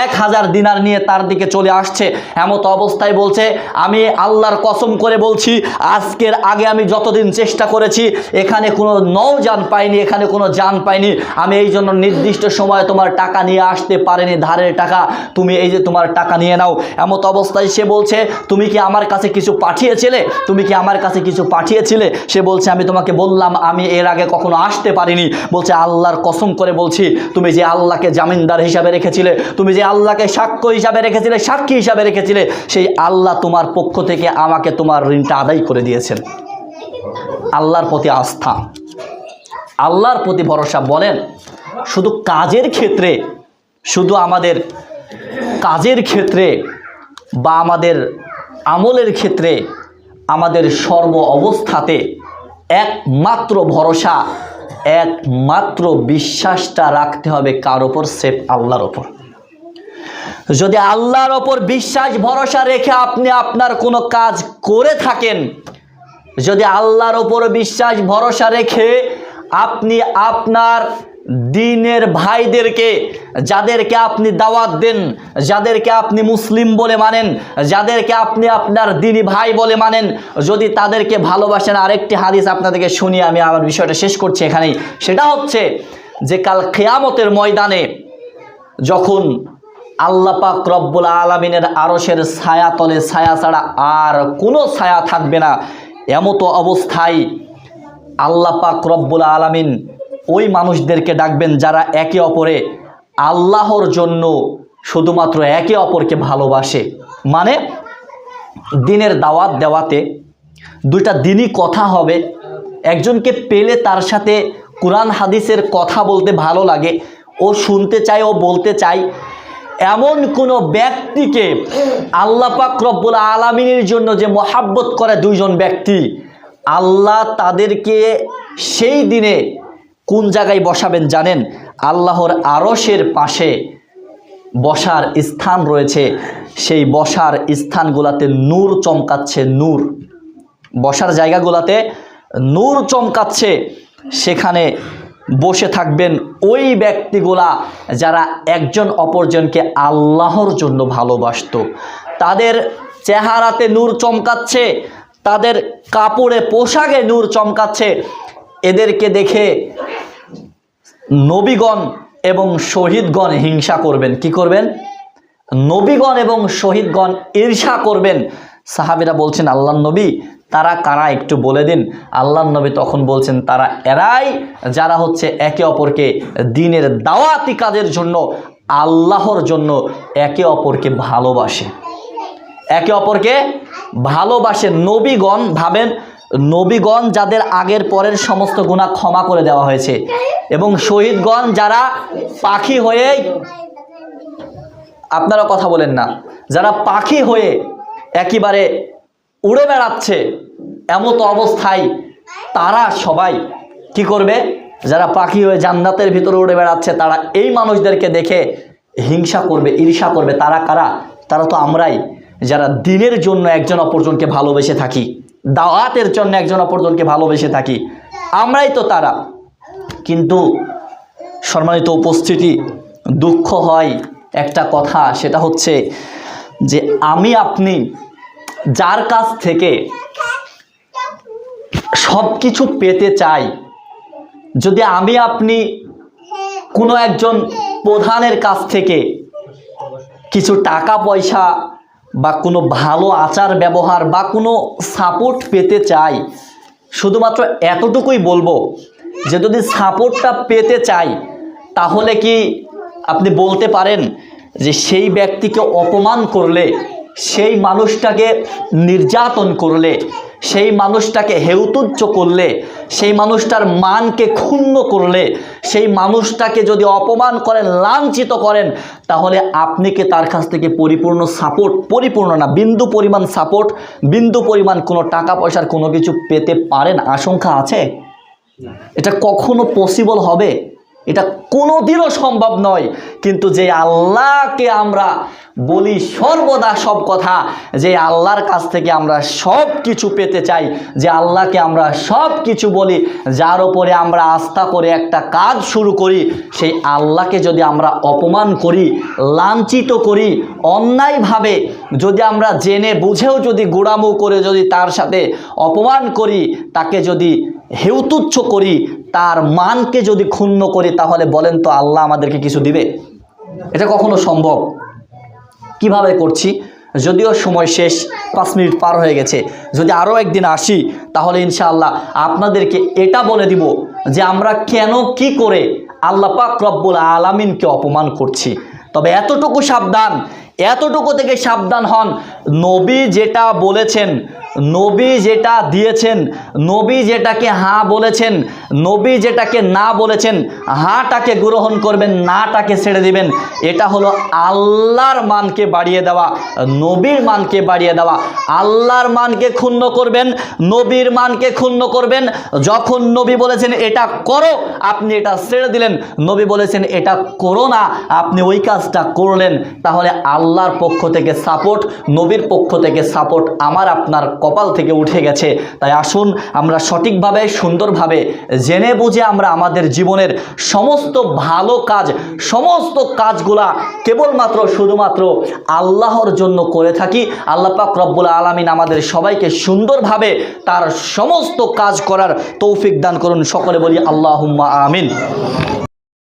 1000 দিনার নিয়ে তার দিকে চলে আসছে। এমতো অবস্থায় বলছে আমি আল্লাহর কসম করে বলছি, আজকের আগে আমি যতদিন চেষ্টা করেছি এখানে কোনো নৌযান পাইনি, এখানে কোনো যান পাইনি, আমি এই জন্য নির্দিষ্ট সময়ে তোমার টাকা নিয়ে আসতে পারিনি, ধারের টাকা, তুমি এই যে তোমার টাকা নিয়ে নাও। এমতো অবস্থায় সে বলছে তুমি কি আমার কাছে কিছু পাঠিয়েছিলে, তুমি কি আমার কাছে কিছু পাঠিয়েছিলে? সে বলছে আমি তোমাকে বললাম আমি এর আগে কখনো আসতে পারিনি। বলছে আল্লাহর কসম করে বলছি, তুমি যে আল্লাহকে জামিনদার হিসাবে রেখেছিলে, তুমি যে আল্লাহকে সাক্ষ্য হিসাবে রেখেছিলে, সাক্ষী হিসাবে রেখেছিলে, সেই আল্লাহ তোমার পক্ষ থেকে আমাকে তোমার ঋণটা আদায় করে দিয়েছেন। আল্লাহর প্রতি আস্থা, আল্লাহর প্রতি ভরসা। বলেন শুধু কাজের ক্ষেত্রে, শুধু আমাদের কাজের ক্ষেত্রে বা আমাদের আমলের ক্ষেত্রে, আমাদের সর্ব অবস্থাতে একমাত্র ভরসা, একমাত্র বিশ্বাসটা রাখতে হবে কার ওপর? সেফ আল্লাহর ওপর। যদি আল্লাহর ওপর বিশ্বাস ভরসা রেখে আপনি আপনার কোনো কাজ করে থাকেন, যদি আল্লাহর ওপর বিশ্বাস ভরসা রেখে আপনি আপনার দ্বীনের ভাইদেরকে, যাদেরকে আপনি দাওয়াত দেন, যাদেরকে আপনি মুসলিম বলে মানেন, যাদেরকে আপনি আপনার দ্বীনী ভাই বলে মানেন, যদি তাদেরকে ভালোবাসেন, আরেকটি হাদিস আপনাদেরকে শুনিয়ে আমি আমার বিষয়টা শেষ করছি এখানেই। সেটা হচ্ছে যে কাল কিয়ামতের ময়দানে যখন আল্লাহ পাক রব্বুল আলামিনের আরশের ছায়া তলে ছায়া ছাড়া আর কোনো ছায়া থাকবে না, এমতো অবস্থায় আল্লাহ পাক রব্বুল আলামিন ওই মানুষদেরকে ডাকবেন যারা একে অপরে আল্লাহর জন্য শুধুমাত্র একে অপরকে ভালোবাসে। মানে দ্বীনের দাওয়াত দেওয়াতে দুইটা দ্বীনি কথা হবে, একজনকে পেলে তার সাথে কোরআন হাদিসের কথা বলতে ভালো লাগে, ও শুনতে চায়, ও বলতে চায়, এমন কোনো ব্যক্তিকে আল্লাহ পাক রব্বুল আলামিনের জন্য যে মহাব্বত করে দুইজন ব্যক্তি, আল্লাহ তাদেরকে সেই দিনে কোন জায়গায় বসাবেন জানেন? আল্লাহর আরশের পাশে বসার স্থান রয়েছে, সেই বসার স্থানগুলোতে নূর চমকাচ্ছে, নূর, বসার জায়গাগুলোতে নূর চমকাচ্ছে, সেখানে বসে থাকবেন ওই ব্যক্তিগুলা যারা একজন অপরজনকে আল্লাহর জন্য ভালোবাসতো। তাদের চেহারাতে নূর চমকাচ্ছে, তাদের কাপড়ে পোশাকে নূর চমকাচ্ছে। এদেরকে দেখে নবীগণ এবং শহীদগণ হিংসা করবেন। কি করবেন? নবীগণ এবং শহীদগণ ঈর্ষা করবেন। সাহাবীরা বলছেন, আল্লাহর নবী তারা কারা একটু বলে দিন। আল্লাহর নবী তখন বলছেন, তারা এরাই যারা হচ্ছে একে অপরকে দ্বীনের দাওয়াতি কাজের জন্য, আল্লাহর জন্য একে অপরকে ভালোবাসে, একে অপরকে ভালোবাসে। নবীগণ, ভাবেন নবীগণ যাদের আগের পরের সমস্ত গুনাহ ক্ষমা করে দেওয়া হয়েছে, এবং শহীদগণ যারা পাখি হয়ে, আপনারা কথা বলেন না, যারা পাখি হয়ে একেবারে উড়ে বেড়াচ্ছে, এমত অবস্থায় তারা সবাই কি করবে? যারা পাখি হয়ে জান্নাতের ভিতরে উড়ে বেড়াচ্ছে, তারা এই মানুষদেরকে দেখে হিংসা করবে, ঈর্ষা করবে। তারা কারা? তারা তো আমরাই, যারা দ্বীনের জন্য একজন অপরজনকে ভালোবেসে থাকি, দাওয়াতের জন্য একজন অপরজনকে ভালোবেসে থাকি, আমরাই তো তারা। কিন্তু সম্মানিত উপস্থিতি, দুঃখ হয় একটা কথা, সেটা হচ্ছে যে আমি আপনি যার কাছ থেকে সব কিছু পেতে চাই, যদি আমি আপনি কোনো একজন প্রধানের কাছ থেকে কিছু টাকা পয়সা বা কোনো ভালো আচার ব্যবহার বা কোনো সাপোর্ট পেতে চাই, শুধুমাত্র এতটুকুই বলবো যে যদি সাপোর্টটা পেতে চাই, তাহলে কি আপনি বলতে পারেন যে সেই ব্যক্তিকে অপমান করলে, সেই মানুষটাকে নির্যাতন করলে, সেই মানুষটাকে হেয়তুচ্ছ করলে, সেই মানুষটার মানকে ক্ষুণ্ণ করলে, সেই মানুষটাকে যদি অপমান করেন, লাঞ্ছিত করেন, তাহলে আপনি কি তার কাছ থেকে পরিপূর্ণ সাপোর্ট, পরিপূর্ণ না, বিন্দু পরিমাণ সাপোর্ট, বিন্দু পরিমাণ কোনো টাকা পয়সার কোনো কিছু পেতে পারেন? আশঙ্কা আছে? এটা কখনো পসিবল হবে? এটা কোনোদিনও সম্ভব নয়। কিন্তু যে আল্লাহকে আমরা বলি সর্বদা সব কথা, যে আল্লাহর কাছ থেকে আমরা সব কিছু পেতে চাই, যে আল্লাহকে আমরা সব কিছু বলি, যার উপরে আমরা আস্থা করে একটা কাজ শুরু করি, সেই আল্লাহকে যদি আমরা অপমান করি, লাঞ্ছিত করি, অন্যায়ভাবে যদি আমরা জেনে বুঝেও যদি গোড়ামো করে যদি তার সাথে অপমান করি, তাকে যদি হেয়তুচ্ছ করি, তার মানকে যদি ক্ষুণ্ণ করি, তাহলে বলেন তো আল্লাহ আমাদেরকে কিছু দিবে? এটা কখনো সম্ভব? কিভাবে করছি? যদিও সময় শেষ, 5 মিনিট পার হয়ে গেছে, যদি আরও একদিন আসি তাহলে ইনশাআল্লাহ আপনাদেরকে এটা বলে দিব যে আমরা কেন কি করে আল্লাহ পাক রব্বুল আলামিনকে অপমান করছি। তবে এতটুকু সাবধান, এতটুকু থেকে সাবধান হন, নবী যেটা বলেছেন নবী যেটা দিয়েছেন, নবী যেটাকে হ্যাঁ বলেছেন, নবী যেটাকে না বলেছেন, হাঁটাকে গ্রহণ করবেন, নাটাকে ছেড়ে দিবেন। এটা হলো আল্লাহর মানকে বাড়িয়ে দেওয়া, নবীর মানকে বাড়িয়ে দেওয়া। আল্লাহর মানকে ক্ষুণ্ণ করবেন, নবীর মানকে ক্ষুণ্ণ করবেন। যখন নবী বলেছেন এটা করো, আপনি এটা ছেড়ে দিলেন। নবী বলেছেন এটা করো না, আপনি ওই কাজটা করলেন। তাহলে আল্লাহর পক্ষ থেকে সাপোর্ট, নবীর পক্ষ থেকে সাপোর্ট আমার আপনার কপাল থেকে উঠে গেছে। তাই আসুন আমরা সঠিকভাবে, সুন্দরভাবে জেনে বুঝে আমরা আমাদের জীবনের সমস্ত ভালো কাজ, সমস্ত কাজগুলা কেবলমাত্র শুধুমাত্র আল্লাহর জন্য করে থাকি। আল্লাহ পাক রব্বুল আলামিন আমাদের সবাইকে সুন্দরভাবে তার সমস্ত কাজ করার তৌফিক দান করুন। সকলে বলি আল্লাহুম্মা আমিন।